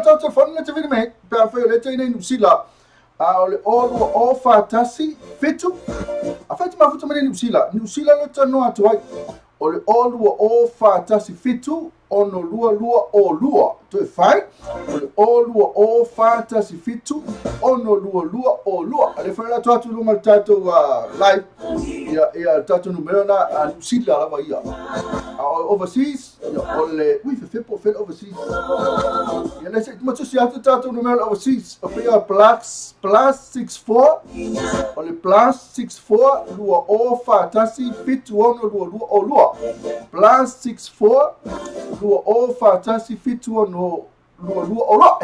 tato fon le tv me pa fe le tene no sila ole all fatasi fitu afati mafuta mane New Zealand le tano atu ai ole all fatasi fitu ono lua lua o lua. Toi fai, o lua o fatasi fitu, ono lua lua o lua. Ale whaela tuatu lunga tato live, ia tato numero na sila lava ia. Overseas, ole, ui fepo fel overseas. Ia lese, matusi atu tato numero overseas. Opea plus 64, ole plus 64, lua o fatasi fitu ono lua lua o lua. Plus 64, lua o fatasi fitu ono lua lua o lua.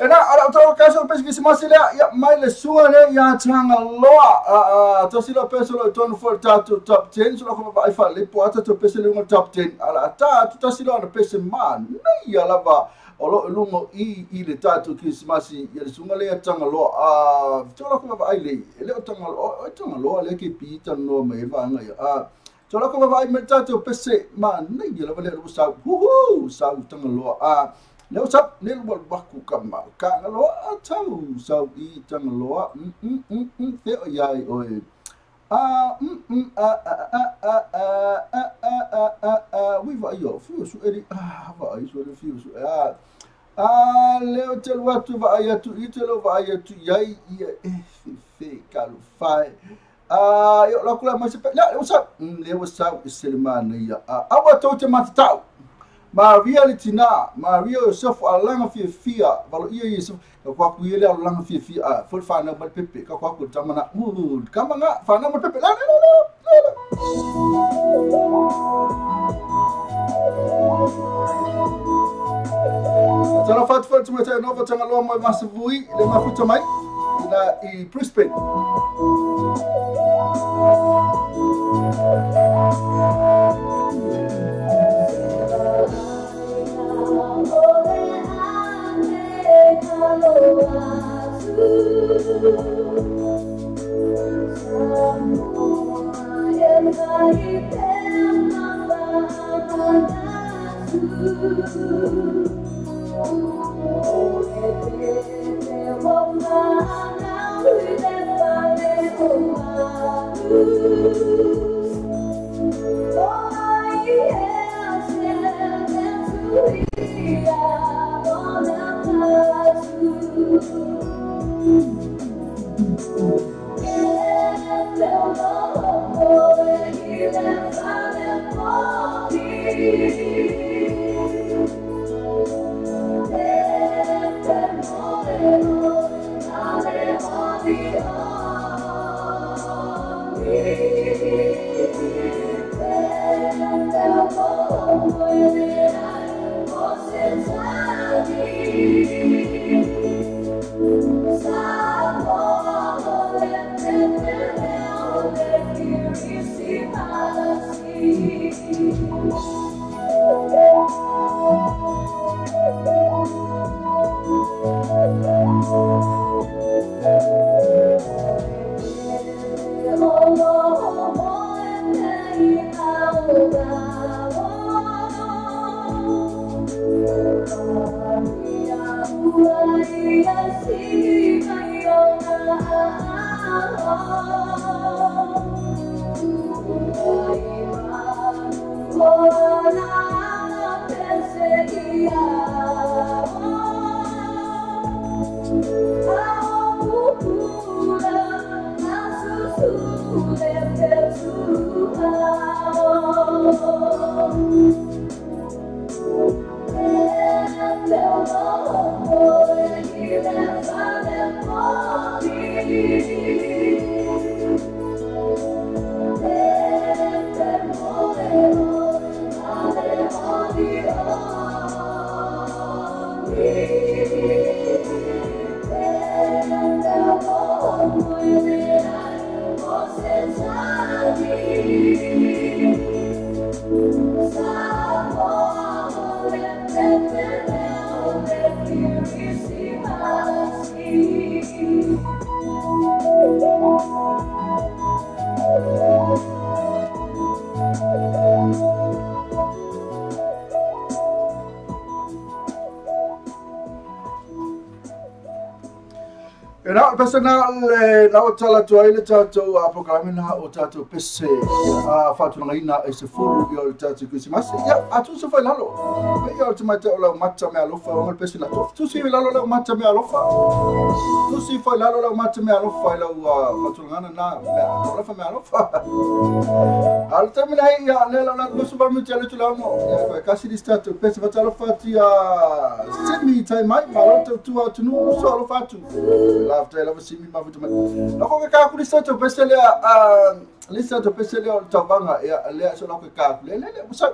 Ena ala utara kaso pesi kisi masile ya maile sua le ya tanga loa tosila peso lo tonu for tatu top 10 so ko ba ifa le poata to pesi le top 10 ala ta tu tasila na pesi man nei ya lava olo lungo I le tatu kisi masi ya le sunga le ya tanga loa tola ko ba ile le tanga loa le ke pita no me va nga ya tola ko ba me tatu pesi man nei ya lava le sa sa tanga loa Leo sap nel bol baku kama ka ngalo atau sau I tangaloa te yai oi we va yo fio su eri va iso le fio su leo tel watu va ayatu itelo va ayatu yai ia fe kalu fai yo la kula mas leo sap iselmana ia awa tote matau Maria litina Maria Yosef alanga fia valo ia Yosef ka kwa ku ile alanga fia fol fana mal pepe ka kwa ku tamana kama nga fana mal pepe la Tara fat tumeta nova tanga lo mai masavui le mafuta mai na I Brisbane na pesa na o tala tu ile tatu apokame na o tatu pese fatu na ina e se fulu yo tatu Christmas ya atu se foi lalo me yo te mate o matcha me alofa o pese na tu si lalo la matcha me alofa tu si foi lalo la matcha me alofa la fatu ngana na alofa me alofa alta me na ya lela na lo super me tele tu la mo ya kasi di statu pese fatu alofa ti semi time mai maloto tu atu no so alofa tu after I see me mavu tu na ko ka ku lista to pesele lista to pesele o tabanga ya le so na ko ka le musa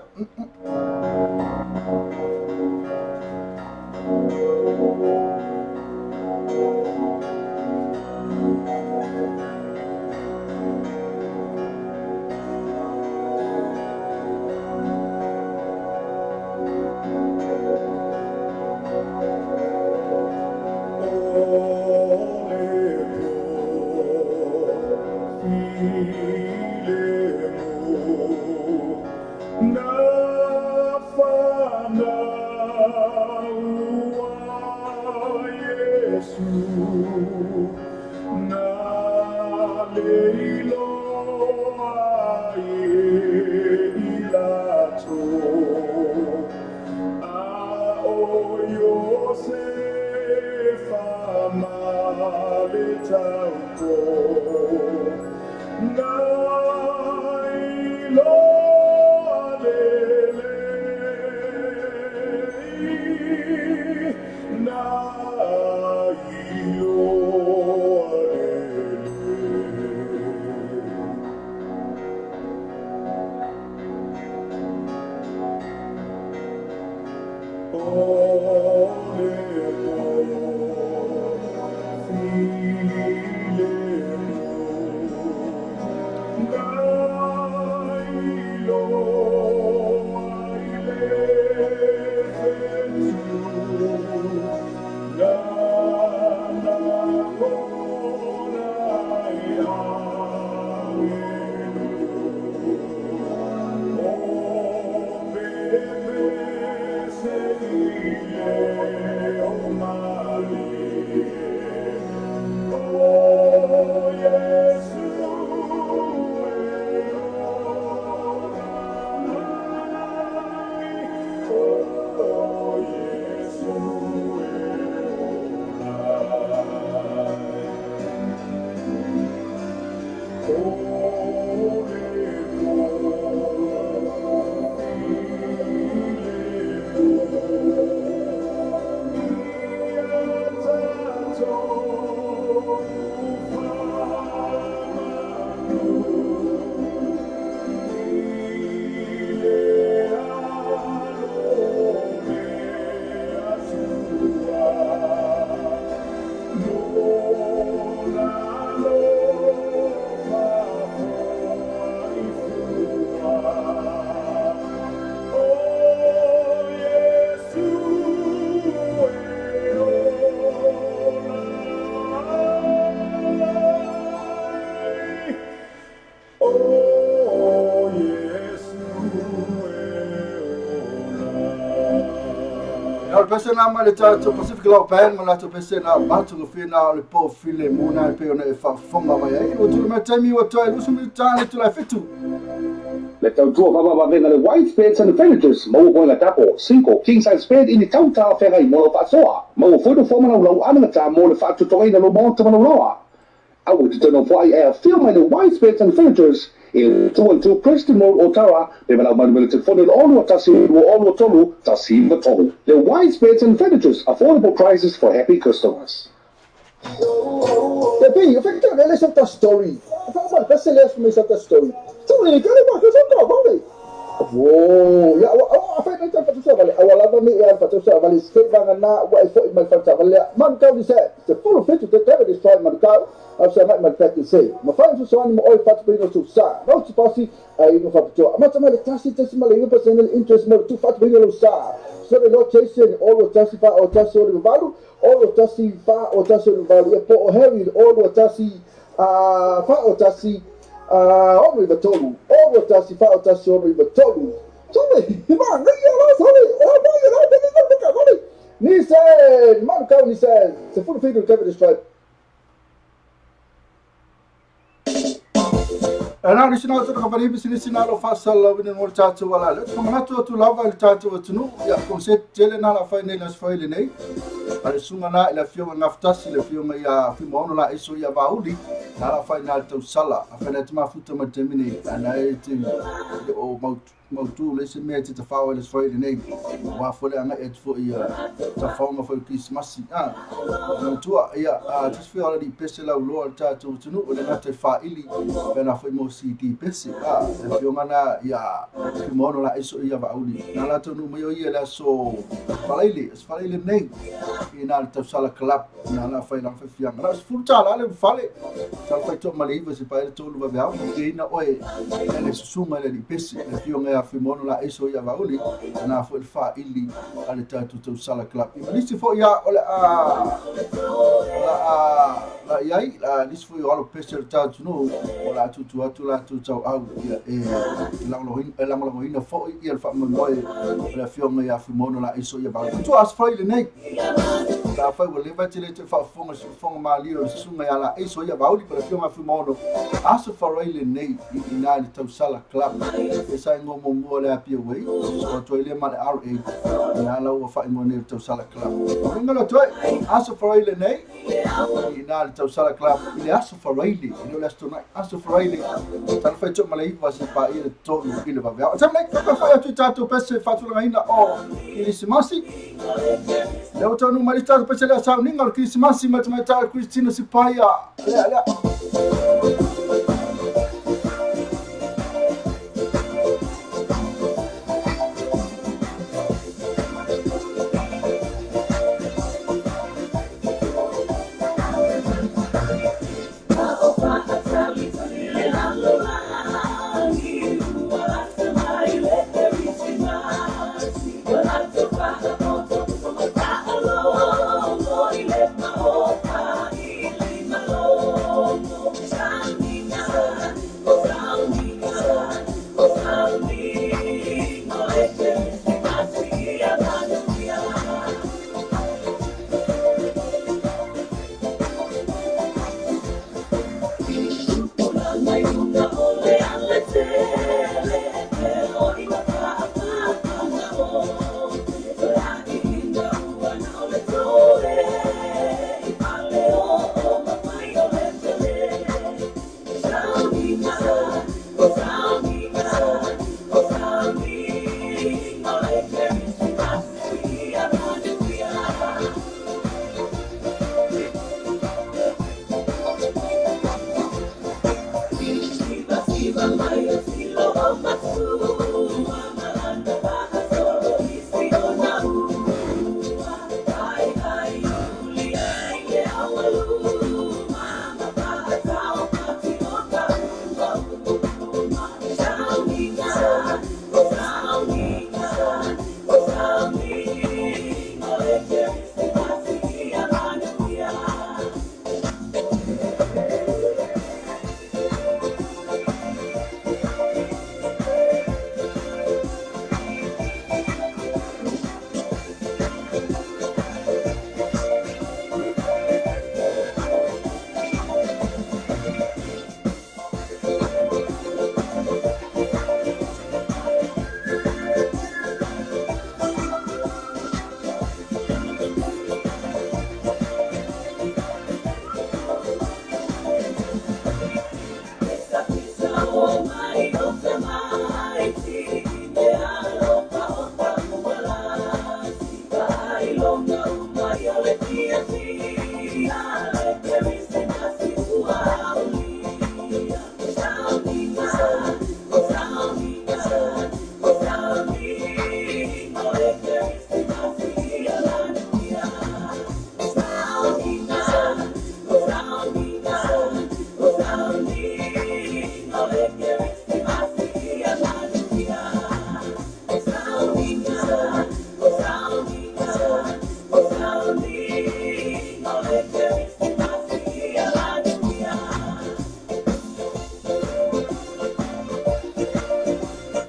pese na ma le tatu Pacific Law Pan ma to pese na batu go fina le po file mona pe ona e fa fonga mai ai o tu me temi o to e lusu mi tani tu la fitu
le tau tua baba venga le white beds and the furniture mo ko na tapo single king size bed in the tauta fera i mo fa soa mo fo do fo mana lo ana ta mo le fa tu to ina lo mo to mana loa I would to know why I feel my white beds and furnitures in 212 Preston Road, Ottawa, they will have military funded all what Tassi all what Tolu, Tassi the Tolu. The white beds and furnitures, affordable prices for happy customers.
The thing, you think that listen to story. If I want best less me the story. So you got it back to about it. Whoa, yeah, I find that to say I will have me here for to say I stay bang na what I thought my father man cow said the full of it to the destroy man cow. I've said my pet say. My father so on my oil fat bring to sa. No supposed I know for to. I'm not my taxi decimal personal interest more too fat bring to sa. So the Lord chasing all of testify or testify the value, all of testify or testify the value. For heavy all of testify fat or testify all of the total. All of testify or testify all of the total. So man, he said, man cow he said, the full figure cover the stripe.
Ana ni sina to ka bari bisini sina lo fasal wini mo tatu wala le ko mana to lava le tatu tunu ya concept tele na la final as file nei ale sunga na ila fio ngaftasi le fio ya fi mo la iso ya bauli na la final to sala afena tuma futa ma termine ana eti o mautu le se me te fa le file nei wa fole anga et fo ya ta forma fo Christmas mautu ya just feel already pesela lo tatu tunu le na te fa ili pena foi mo CD pesi fio mana ya fi mo la iso ya bauli na la tonu mo ya la so falaile nei ina le sala club na la fai la fia na sfurta la le fale tal fai to mali se pa ele tolu va bia ina oe ele susuma le pesi le fio nga fi mono la iso ya vauli na fo fa ili ale tatu to sala club lisi fo ya ole la yai la lisi fo yo alo pesi tatu no ola tu la tu tau au la mo ina fo ia fa mo le fio nga ya fi mono la iso ya vauli tu as fai le nei la fai wo leva tele te fa fonga malio sunga ya la iso ya bauli para fio ma fumono aso faraile nei ina le tau sala club e sai ngomo mo le apia wei so to ile ma RA na la wo fa mo ne tau sala club ngalo to aso faraile nei ina le tau sala club ile aso faraile ino le sto aso faraile tal fai to malai va se pa ile to ile va va tam nei ka fa tu tato pese fa tu ina o ile simasi leo tonu malita pese la sa ninga Christmas matamata Christina Sipaya la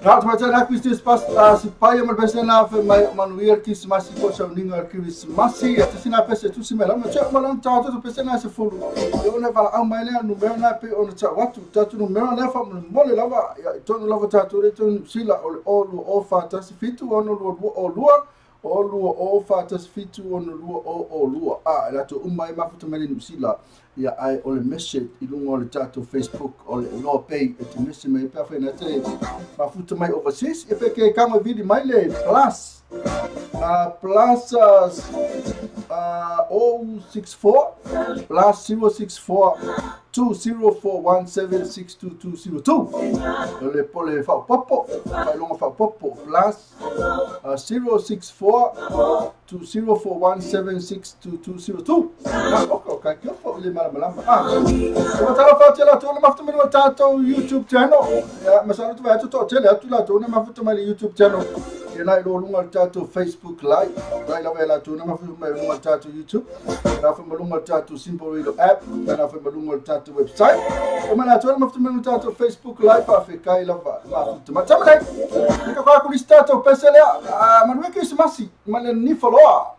Raad maar zijn acquisities pas si pai maar best na fe mai manuel Christmas ko sa ninga Christmas ya te sina pese tu simela ma cha ma lan ta to pese na se fulu yo na vala au mai na numero na pe on cha watu tatu numero na fa mole lava ya to lava tatu re to sila o fa ta si fitu on o lua o lua o fa ta si fitu on lua o lua la to umai mafuta mele sila ya ai ole message ilunga ole tatu Facebook ole lo pay te message mai pa fa na te mafuta mai overseas e pe ke kama vidi mai le plus plus 064 plus 064 2041762202 le pole fa popo fa longa fa popo plus 064 2041762202 okay que foi le malama eu tava fazendo tudo mas também no tato YouTube channel mas eu vai to tele tu lá tu mas também YouTube channel e na lo lunga tato Facebook live vai lá vai lá tu mas lunga tato YouTube na fa lunga tato Simple Radio app na fa lunga tato website e mas tu mas também no tato Facebook live pa ficar lá mas também fica com a tato pesele mas não é que isso mas nem falou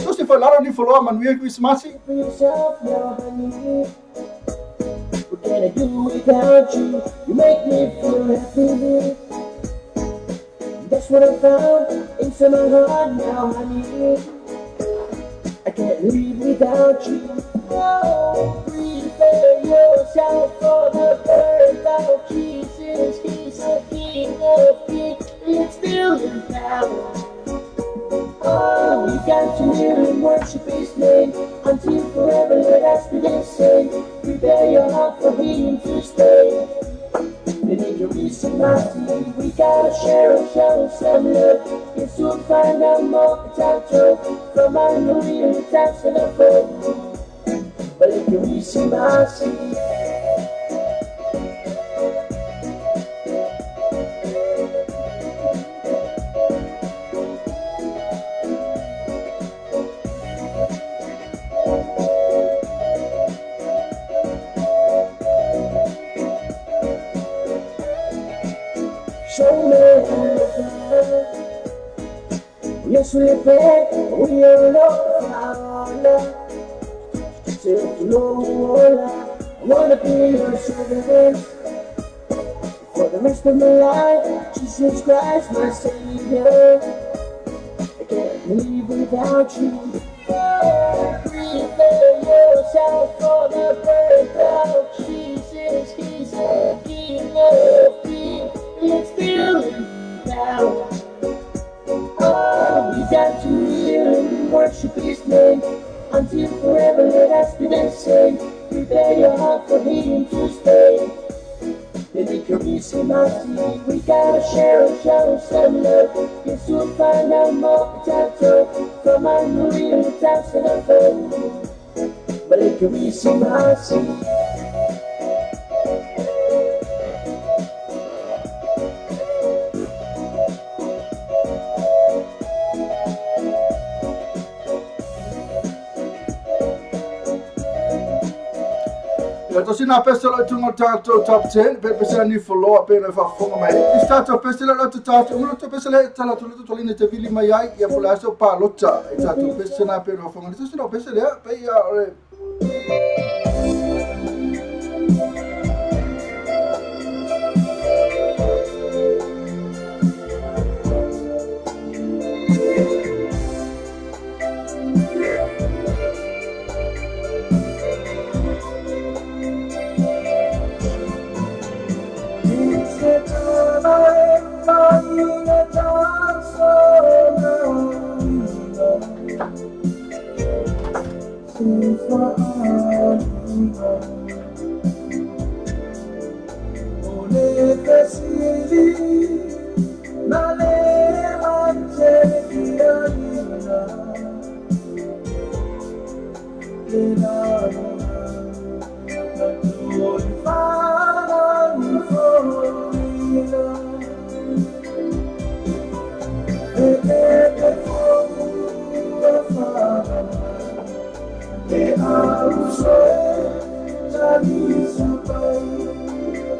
so se foi lá ni falou mas não é que isso
What can I do without you? You make me feel happy. That's what I found inside my heart now, honey. I can't live without you. Oh, prepare yourself for the birth of Jesus. He's a king of kings. It's still in power. Oh, we got to hear him worship his name until forever. Let us be the same. Prepare your heart for him to stay. They need to reason mercy. We gotta share and show some love. Yes, we'll find out more potential from our new real times and a phone. But if you reason mercy. Yes, we pray, we are love, say to Lord, I wanna be your servant for the rest of my life. Jesus Christ, my Savior, I can't live without you. Prepare yourself for the birth of Jesus. He's a King of Kings. It's still in power. Oh, we got to hear him worship his name until forever. Let us be the same. Prepare your heart for him to stay. Then it can be so mercy. We gotta share and show some love. Yes, we'll find out more potential from our new real times and a phone. But it can be so mercy.
to sina pesela tunga tato top 10 pe pesela ni follow pe na fa fonga mai i tato pesela lo tato uno to pesela tala to to line te vili mai ai ya pula so pa lota i tato pesela pe no fonga to sina pesela pe ya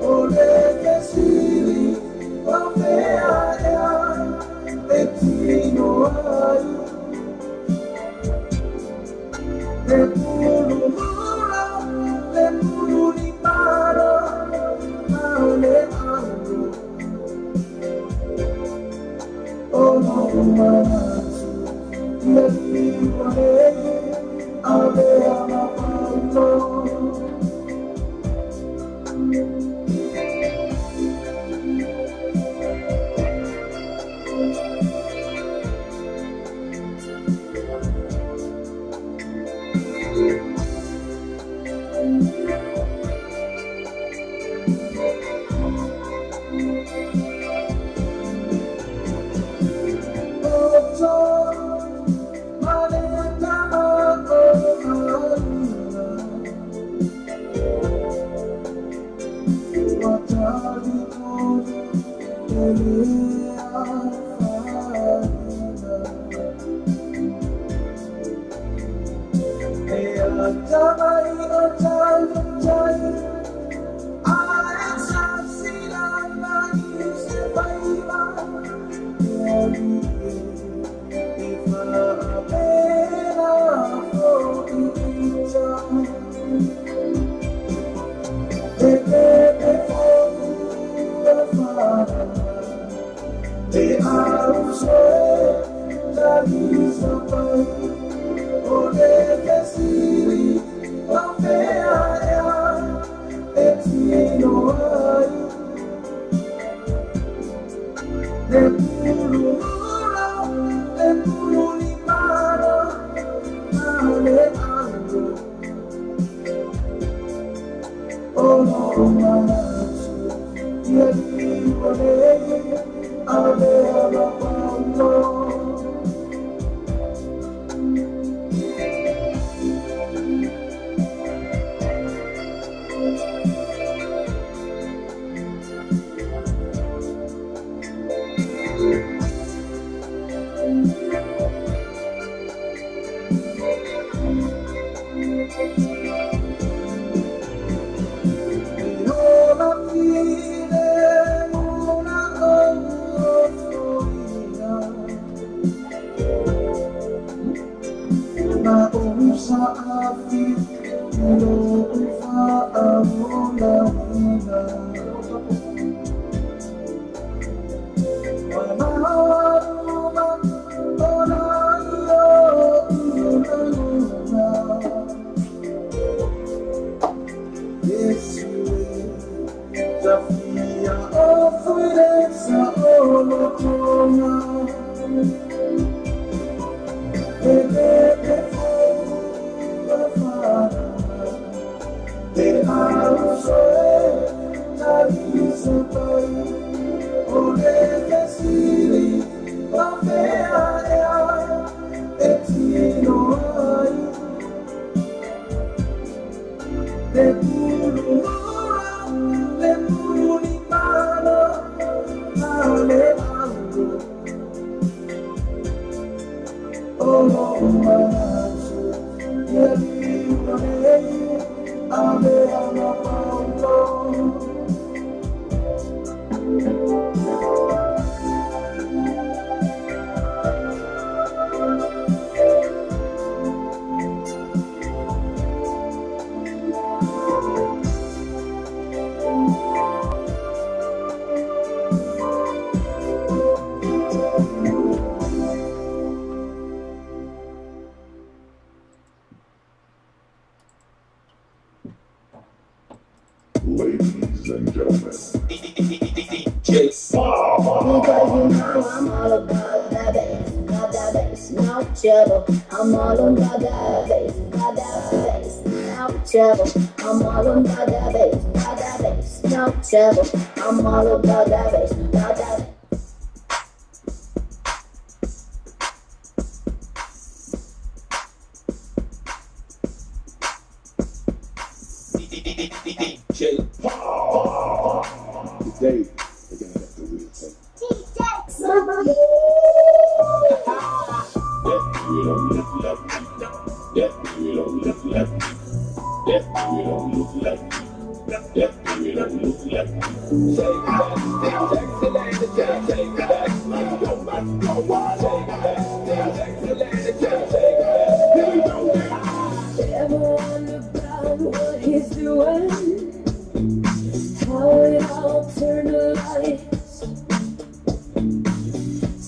Oh, let us see.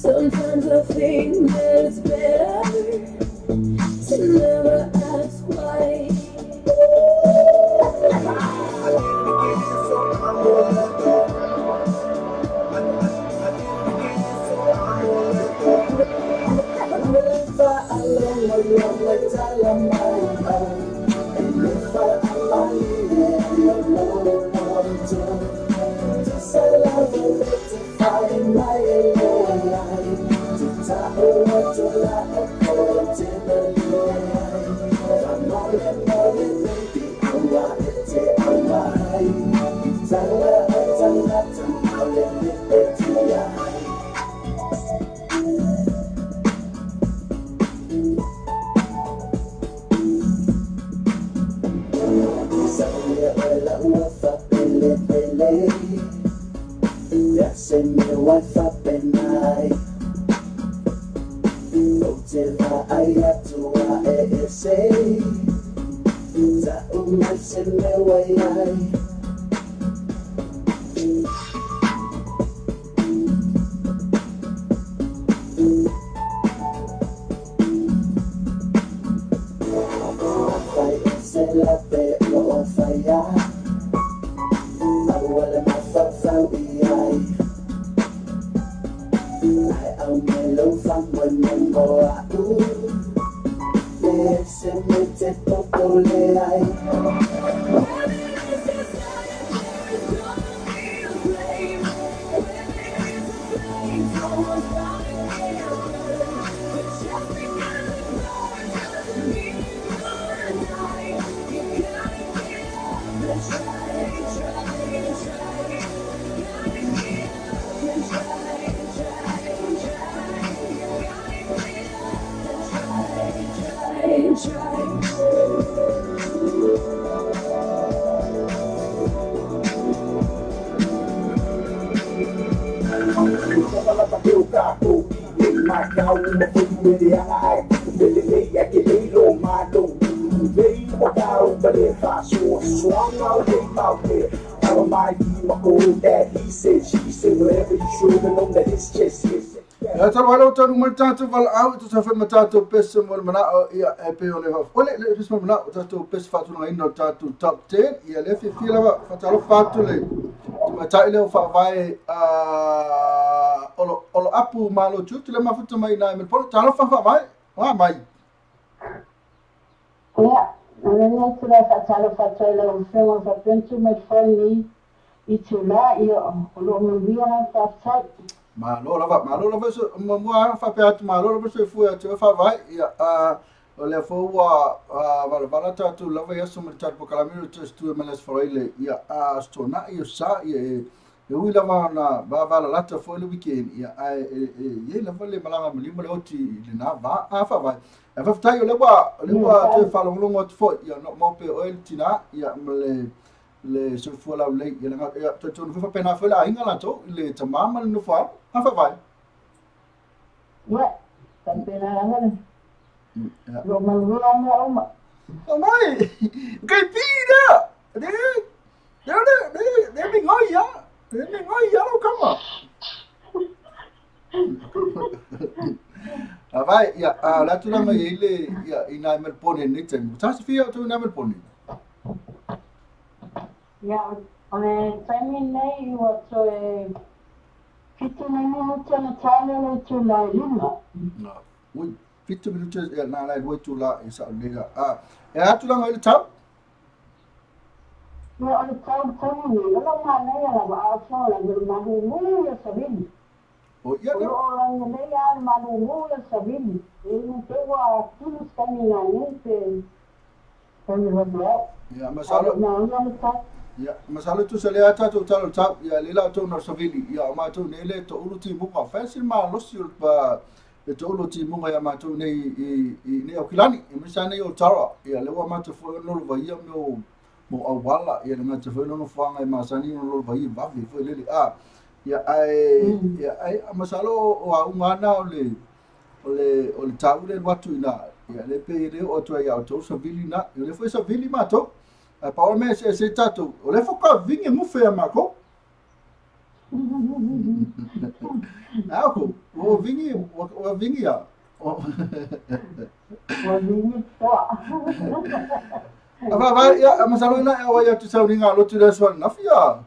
Sometimes I think that it's better to never ask why.
Tanu matatu val au tu safe matatu pesa mo mana ia e pe ole va ole le pesa mo mana tatu pesa fatu na ino tatu top 10 ia le fi fila va fatalo fatu le matai le fa vai olo apu malo tu le mafuta mai na me polo talo fa vai wa mai
ja nene tu la fatalo fatu le un femo fa pentu me foni itula io lo mi via fa
malo lava so mo fa pe atu malo lava so fu atu fa vai ia o le fo wa vala tatu lava ia so me tatu po kalamiro tu meles foile ia stona ia sa ia e ui lava na vala lata fo le weekend ia ia lava le malanga lima le oti le na va fa vai e fa tai o le wa tu fa longo atu fo ia no mo pe oil tina ia le so fu la le ia nga tu fa pena fa la inga la to le tamama no fa fa vai
ja kan pena la lo malua ma
mai cái pida để mình ngồi ya đâu come à vai ya la tu la mai ile ya ina Melbourne ni tem tas fia tu na Melbourne
ja ole tani nei wa so fitu nei minuto na tale le tu la lima
ui fitu minuto ya na la wo tu la isa le ya tu la ngai tau
ja ole tau ni lo ma nei la ba so la ma du mu ya sabini
o ya
lo orang nei ya ma du mu ya sabini ni te wa tu stani na ni te tani wa
ya masalo ya masalo tu sele ata tu talo tau ya lela tu na savili ya ma tu nele to uluti buka fensil ma losul pa to uluti munga ya ma tu nei nei okilani misane yo tara ya lewa ma tu fo no lo vai mo awala ya na tu fo no fanga ma sani no lo vai va vi fo lele ya ai masalo o ngana ole tau le watu ina ya le pe le o tu ya to savili na le fo savili ma to pa o me se tatu o le foka vinge mu fe ma ko ako O vingi a. O
vingi toa.
Ava ia masalona e wa ia tu sauringa lotu le swan na fia.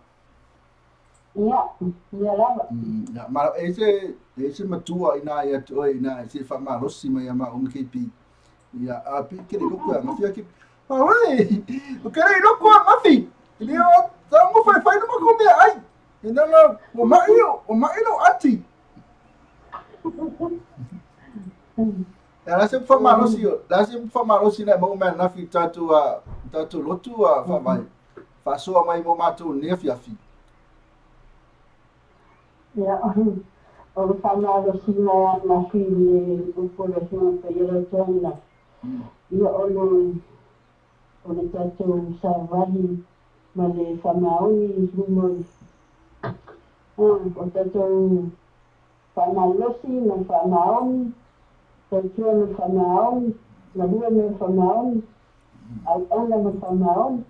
Ia lava.
Ya ma ese matua ina ia tu ina ese fa ma rosi ma ma KP. Ya a pi ke le ko ma fia ki. Ma wei. O ke le ko ma fi. Ni o ta mo fai no ko me ai. Ina no o ma io ati. La sempre fa malosi io, la sempre fa malosi na mo man na fi tatu lotu fa mai. Fa so mai mo matu ne fi afi.
Ya, o fa malosi na fi o ko le pe ia tona. Ia o le tatu sa vali ma le fa maui mo. O tatu fa malosi na fa maui. Tentua me whanaon, na lua me whanaon, au anga me whanaon.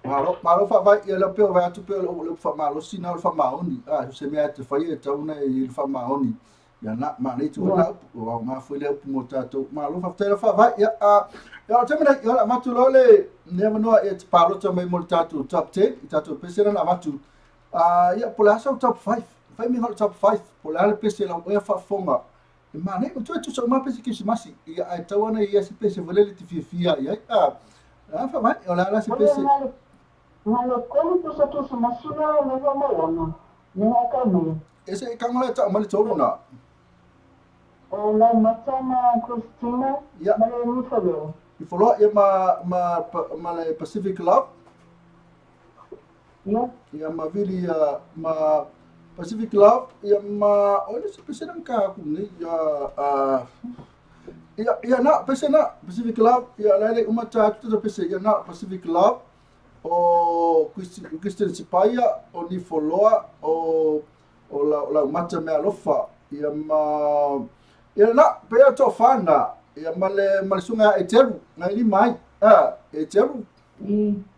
Maro whawai ia leo peo vai atu peo leo whamalosi na leo whamaoni. Se mea te whai e tauna e il whamaoni. Ia na, ma nei tu wana upu, o ngā whui leo upu mo tātou. Maro whawtaira whawai ia o temena i hola matu lole, nea manoa e te pārota mai mo tātou top 10, i tātou pesera na matu. Ia pole asa o top 5, whai mi hola top 5, pole ale pesera o ea whafonga. Ma nei o tu so ma pesi ki masi ia ai tawana ia se pesi volele ti fia ia fa vai o la se pesi
ma lo como tu so masi no me va malona ne ka me
ese ka ngala ta mali tolu na
o la matana Christina ma le ni folo
i folo ia ma le Pacific Club ia ma vili ma Pacific Club ia ma olha se precisa ka ku ne ia na precisa Pacific Club ia lele uma tatu to precisa ia na Pacific Club o Christian Sipaia o ni foloa o la mata me alofa ia ma ia na pe to fana ia male sunga e teru na ili mai e teru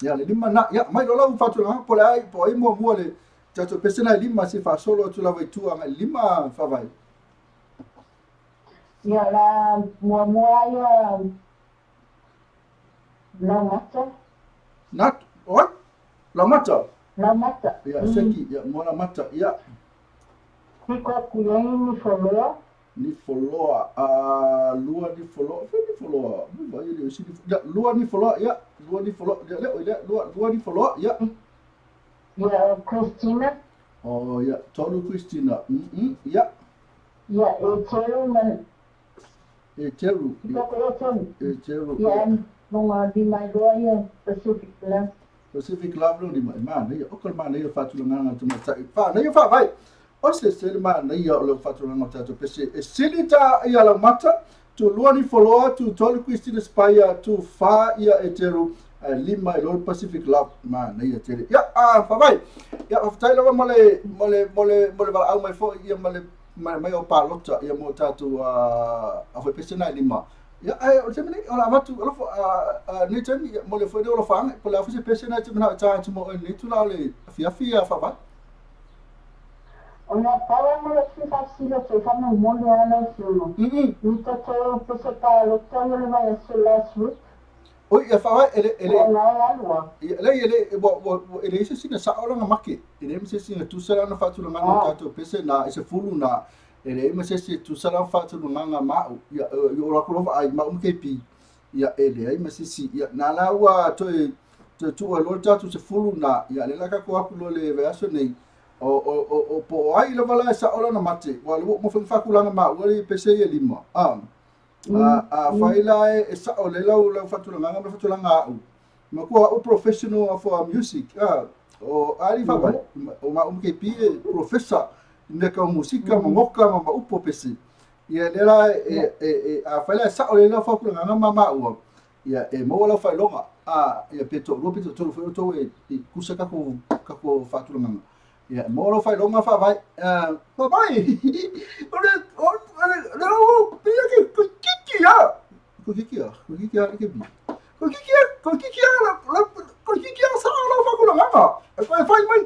ia le lima na ia mai lo fatu na po ai po ai mo le Tato pesena lima se fa solo tu la vai tu anga lima fa vai.
Ya la mua ya la mata.
Not what? La mata.
La mata.
Ya seki ya mo la mata ya.
Hiko kuyaini foloa.
Ni foloa lua ni foloa ni foloa. Vai ele se ya lua ni foloa ya lua ni foloa ya lua ni foloa ya.
Ya Christina.
Oh ya, tolu Christina. Ya.
Ya Eteru man.
Eteru. Eteru.
Ya nunga di mai doa ya Pacific Club.
Pacific Club lo di mai mana ya. Okol mana ya fatu nganga tu mata. Fa na ya fa vai. O se mana ya lo fatu nganga tu pese. Silita ya la mata tu luani foloa tu tolu Christina spaya tu fa ya Eteru. Lima lo Pacific Club ma na ia tere ya fa vai ya aftai lo mole bala au mai fo ia mai o palota ia mo tatu a foi pesena lima ya ai o temene o la matu lo fo ne tani mole fo de lo fa po la fo se pesena te na ta mo ni tu la le fia fa vai
ona pala mo le fa silo te fa mo mole ala silo ni ta to pese pa lo tano le vai su last week.
Oi, ia whawa, ele se singa saoranga make. Ele se singa tusarana whatulanga no tātou pese na ese fulu na. Ele se tusarana whatulanga mau. Ia urakurova ai mau mkepi. Ia ele se si. Ia nala ua toi tua lor tātou se fulu na. Ia le laka ko aku lo le veaso nei. O po ai la vala saorana mate. Wa luo mo whakulanga mau. Wali pese ia lima. Faila e sa o le lau fatulanga me fatulanga au. Ma ko o professional for music. O ali fa vai. O ma KP professor ne ka musika moka ma upo pesi. Ia le la faila sa o le lau fatulanga ma au. Ia mo la fa longa. Ia peto fo to e kusa ka ko fatulanga. Ia mo la fa longa fa vai. Fa vai. O Kukikia ke bi. Kukikia sa ala fa kulanga. Ko fai mai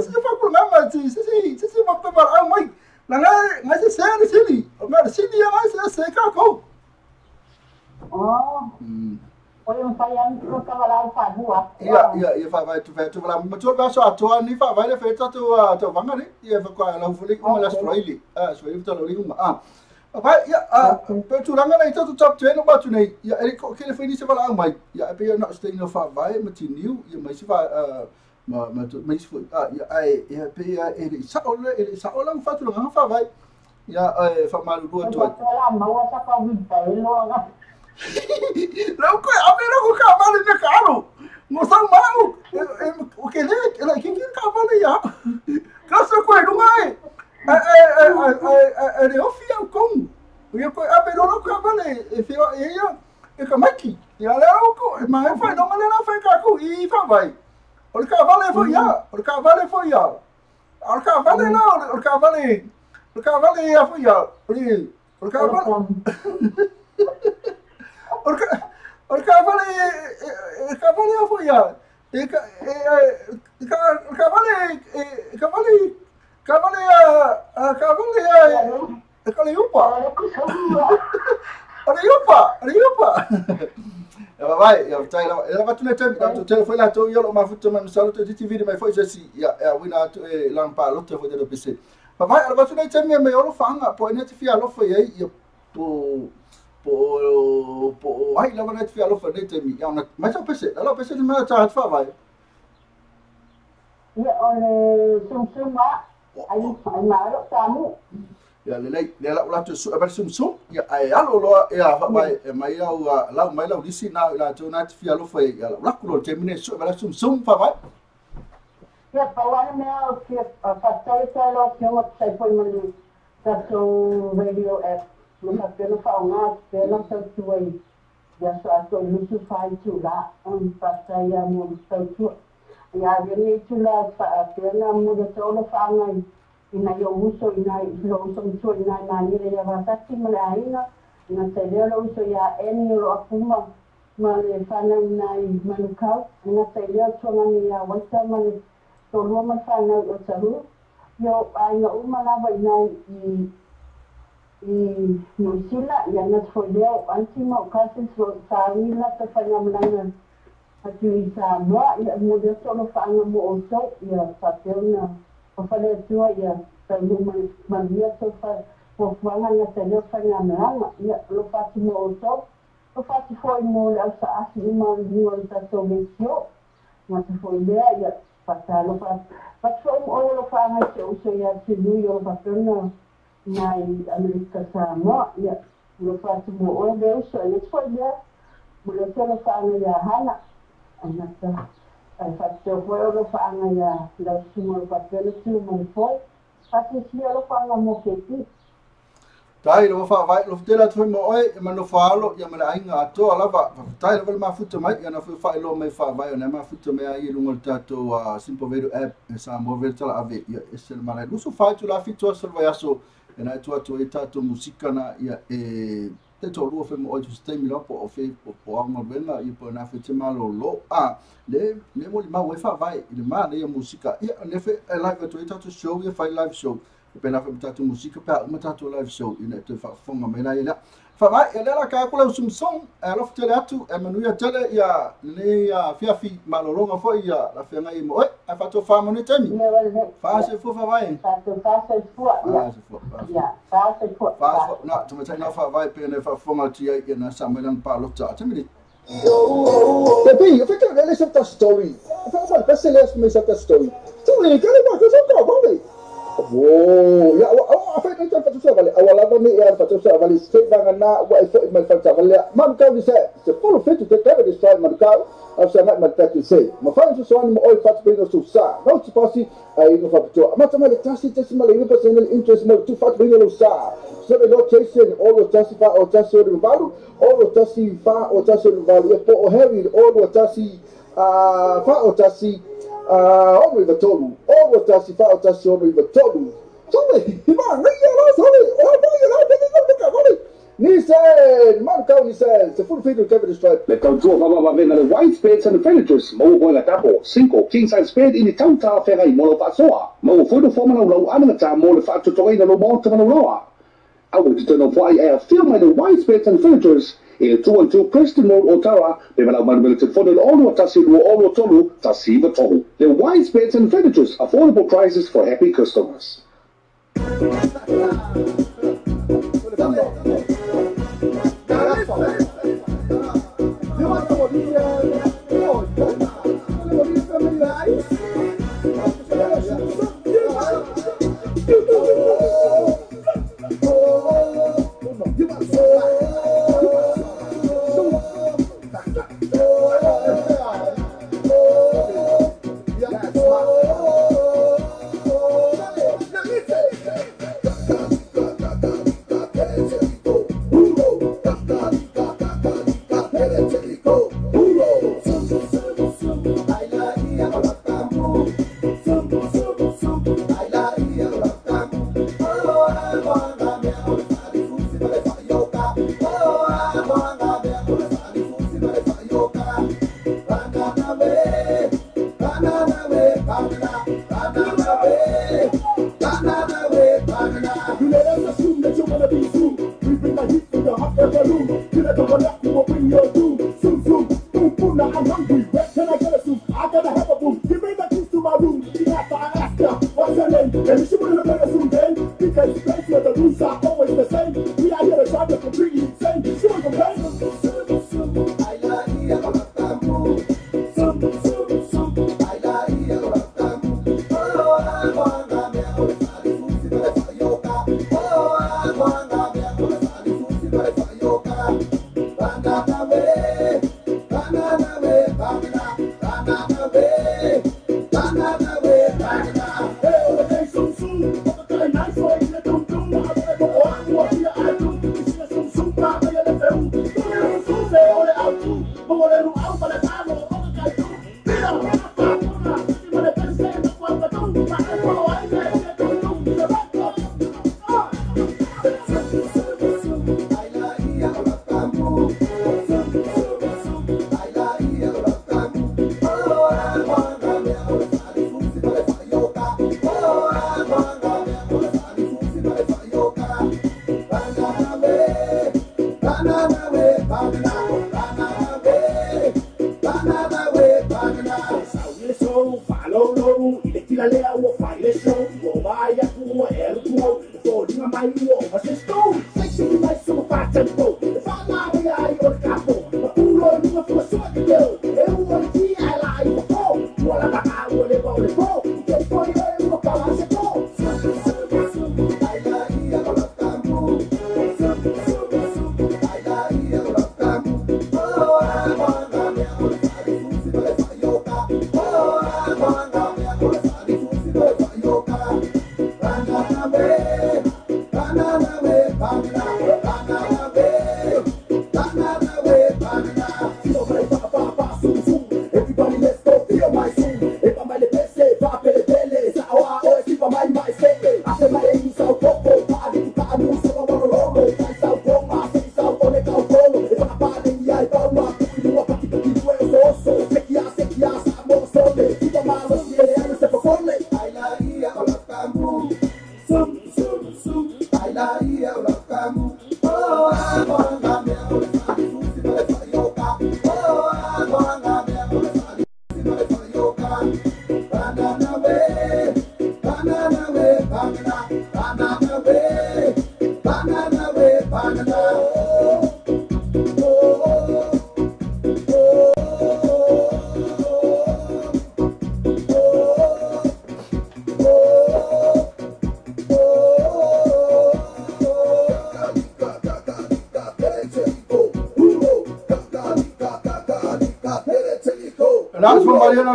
se fa kulanga si ma pe mar au mai. se sili. O me sili ya mai se ka ko.
Oh. Oi, eu saí no cavalo fazua.
Ia fa vai tu lá, mas tu vai só tua ni fa vai le feita tu vanga ni. Ia fa kwa la fuli uma la stroili. So ia tu lori uma. Vai ia pe tu langa nei tu top 10 no batu nei. Ia ele ko ke le fini se vala mai. Ia pe na stay no fa vai mati new, ia mai se va ma tu mai se ia ai ia pe ia ele sa ola fa tu langa fa vai. Ia fa malu dua tu.
Ela mau sa ka vita elo nga.
Não, a melhor que o cavalo é caro. Não são mal. O que ele que cavalo é? Caso com ele não é. Ele é o fiel com. A melhor que o cavalo é fiel é como aqui. E ela é o mas foi não ela foi com e vai. O cavalo é foi já. O cavalo é foi já. O cavalo não, o cavalo é foi já. O cavalo o cavalo é apoiar. Vai, ela vai tu tempo, telefone lá tu eu uma foto mas só tu de vídeo mas foi assim, é wina tu lá para luta foi do PC. Vai, ela vai tu tempo me eu fanga, pô, net fia lo foi aí, po ai la net fia lo foi net me, mas eu pensei, ela pensei de me tá fa vai.
Ia ole sumsuma, ai maro tamu.
Ya le la tu aba sum ya ai alo lo ya vai mai la mai la disi na la tu na fia lo foi ya la ku lo termine su aba sum fa vai.
Ya pawan me o que pastai lo que eu sei foi mali tá so radio app no papel fauna pela tu aí ya só tô no su fai tu lá pastai ya mo tu ya vem tu lá pela mo de todo fauna ina yo uso ina lo uso ina na ni le va tatti mala ina se le lo uso ya eni lo akuma ma le fana ina manukau ina se le tona ni ya wata ma le to lo ma fana o saru yo ai no uma la vai na no sila ya na foi anti mo kasi so sa ni la ta fana mala atu sa mo ya mo de to lo fana mo oso ya sa tena o fale tua ia talu mandia sofa po fanga na tele fanga na ia lo fati mo oso lo fati foi mo la sa asi ma dio ta so besio ma ta foi ia ia patalo pat foi mo lo fanga so ia se lu yo patona na Amerika sa mo ia lo fati mo o de so le foi ia mo le tele fanga ia hana anata faccio poi lo fanno ya la sumo papel su mo foi fatti si lo fanno mo che ti
dai lo fa vai lo tela tu mo oi ma lo fa lo ya mala inga to ala va dai lo ma futo mai ya na fa lo mai fa vai na ma futo mai ai lungo tato simple video app sa mo virtual ave ya esel mala lo so fa tu la fito so vai aso na tu tato musica na ya te tolu fe mo o ste mi lo po fe po ma bella i po na fe te malo lo le mo ma we fa vai le ma le musica ia le fe live to ita to show ia fa live show pe na fe ta musica pa ma ta to live show ina te fa fonga me la ia fa vai ele la ka ko le sum som lo fe le atu e manu ia tele ia le ia fi malo longa fo ia la fe ngai mo e fa to fa mo ne temi fa se fo fa vai
fa se fo ya fa se fo
fa na to me na fa vai pe ne fa fonga ti ia na sa me lang pa lo ta temi
Tapi, eu fiquei olhando essa story. Eu falei, parece que ele essa story. Tu vê, cara, eu só tô, vamos. Oh, ya, eu falei, então faz isso, vale. Eu lá vou ir para isso, vale. Se vai na, vai foi mais fácil, vale. Mas cara disse, se for feito de cada story, mas cara, eu sei mais para que sei. Mas faz isso só no oi faz bem no seu sa. Não se pode aí no fato. Mas também tá se mal aí para ser interest no tu faz bem no sa. Se ele não chase all o tasi fa o tasi o valo, all o tasi fa o tasi o valo, e o heavy all o tasi fa o tasi o river todo, all o tasi fa o tasi o river todo. Sabe? Ima, nem ela sabe. Ela vai lá que fica vale. Nissan, man kau Nissan, se full feed Kevin Stripe.
Le tau tua mama vena le white spades and the furnitures, mau boinga tapo, 5 king size spade ini tau ta whenga I molo pasoa. Mau fuido forma lau lau ananga ta mo le whaatotoga ina lo mo tama lau loa. I want to turn off why I film by the Wise Beds and Furnitures in 212 Preston Road, Ottawa. They will have manipulated for the all Tasilu, all Tolu, Tasiva Tolu. The Wise Beds and Furnitures, affordable prices for happy customers.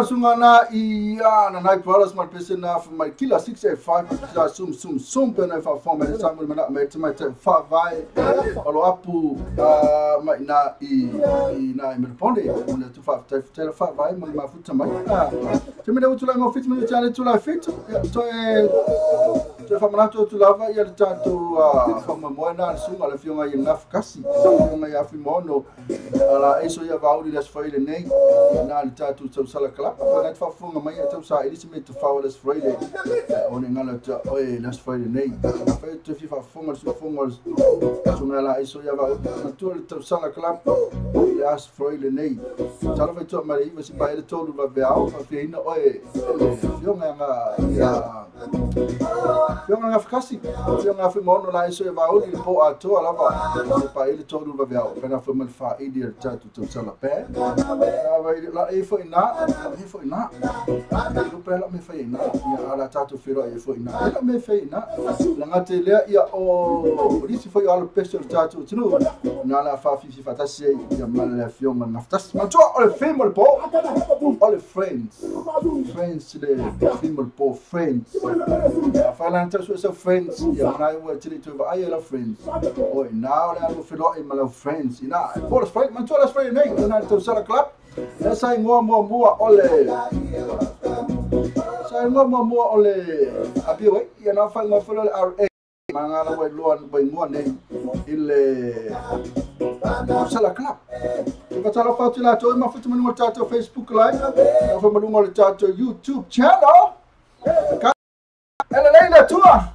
Sungana iya na night virus mal pesena for my killer 685 sum pena fa forma de samu mana me tama fa vai alo apu mai na na me ponde na tu fa tele fa vai ma futa mai te me utula ngo fit me chale tula fit to fa mana to lava ia tanto fa ma moana sunga la fiona ia na kasi sunga ia fi mono ala eso ia va uri las fa ile nei na tātou tau sala kalapa. Whangat whafunga mai tau sa Elizabeth to Fowl Last Friday. O ne ngala ta oe Last Friday nei. Whai te fi whafunga sunga la iso ia wau. Na tua le tau sala kalapa. Last Friday nei. Tala whai tua mare iwa si pai le tolu wa veao. Whai ina oe. Fionga nga whakasi. Fionga whi mono la iso ia wau. Ni po atoa lava. Si pai le tolu wa veao. Pena whi man wha idi al tātou tau sala pē. La e fo ina. Lupa la me fa ina. Ia ala tātou whiro e fo ina. La me fa ina. La ngate lea ia o risi fo i alo pesto tātou tinu. Nga la wha fifi fatasi e ia male fionga naftasi. Matua ole film ole po. Ole friends. Friends le film ole po. Friends. Whaila na tasu e sa friends. Ia manai ua tiri tu ai e la friends. Oi na ole alo whiro e male friends. Ina. Ole friends. Matua las friends nei. Ina tau sala club. Sai mua ole. Sai mua ole. Abi we. Ia na whai ngā whiro le RA. Mangala wai luan wai mua nei. Ile sala club. Ka tala whatu la toi mawhitu manu o tātou Facebook live. Ka wha manu o tātou YouTube channel. Ka ele leila tua.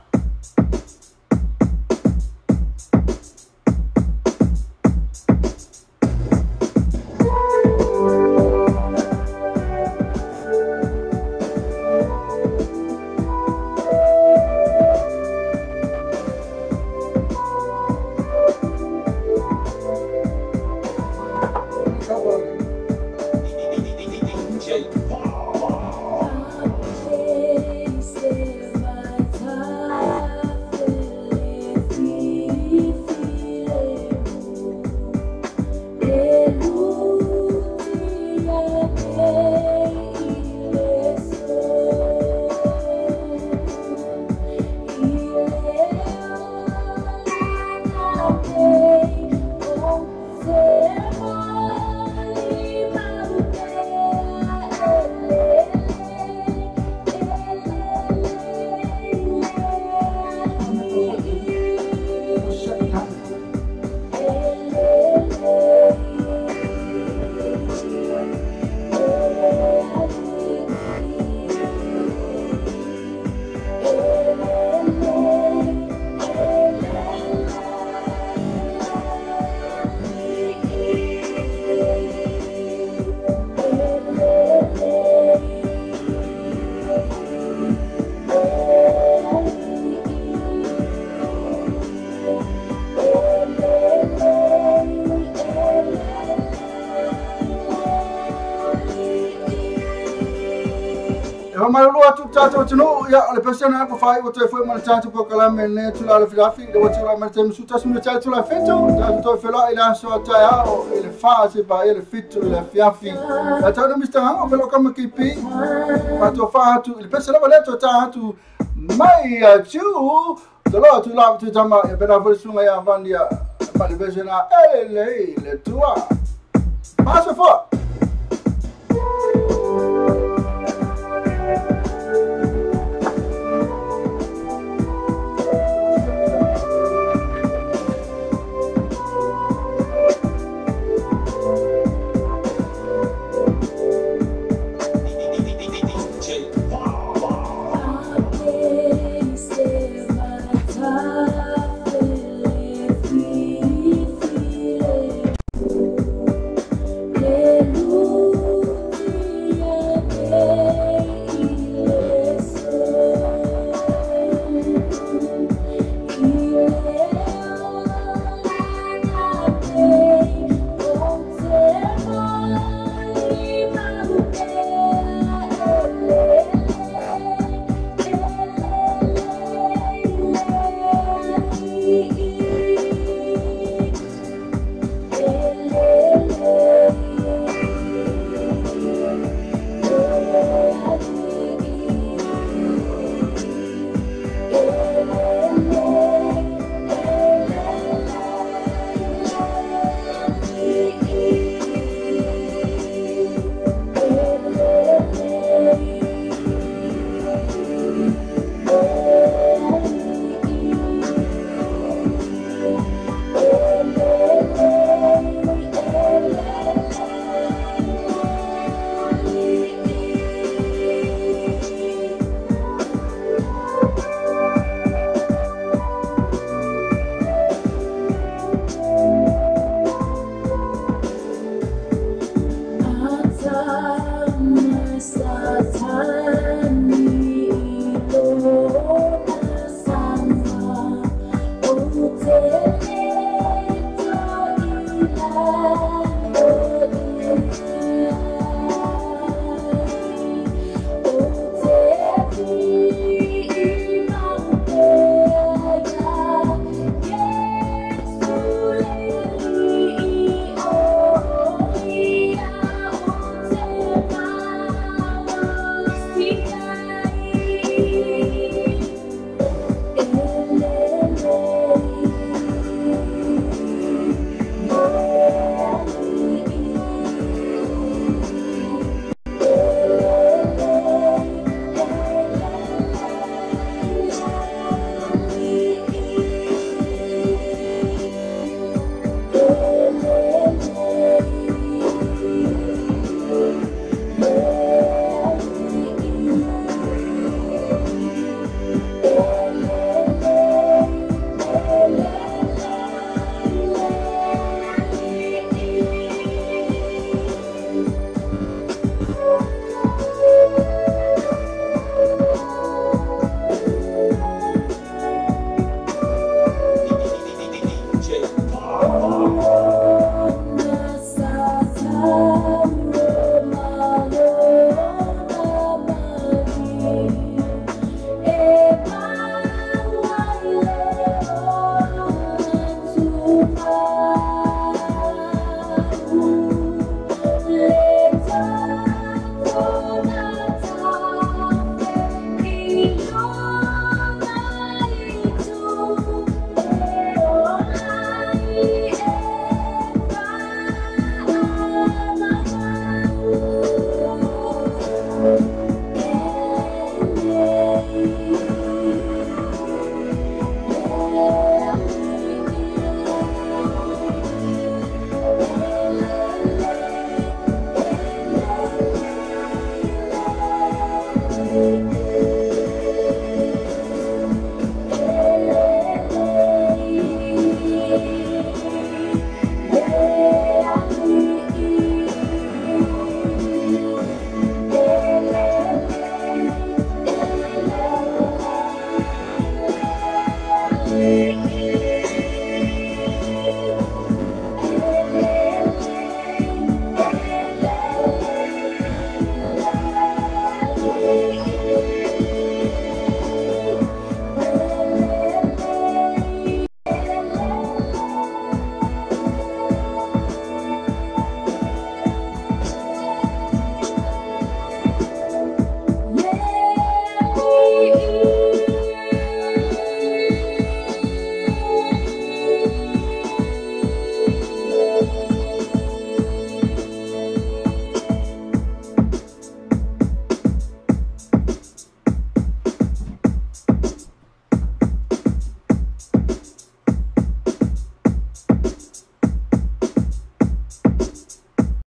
Malua tu tātou tino ia ole pesana ko fai o te foi mal tātou ko kala mene tu la filafi de watu la mete musuta sunu tātou la fetu tātou fela ila so taa o ile fase ba ile fitu la fiafi la tātou mista ha o velo kama kipi pato fa tu ile pesana wala to tātou mai tu tolo tu la tu tama e bena versunga ya vandia pa le besena ele le tua passa fora.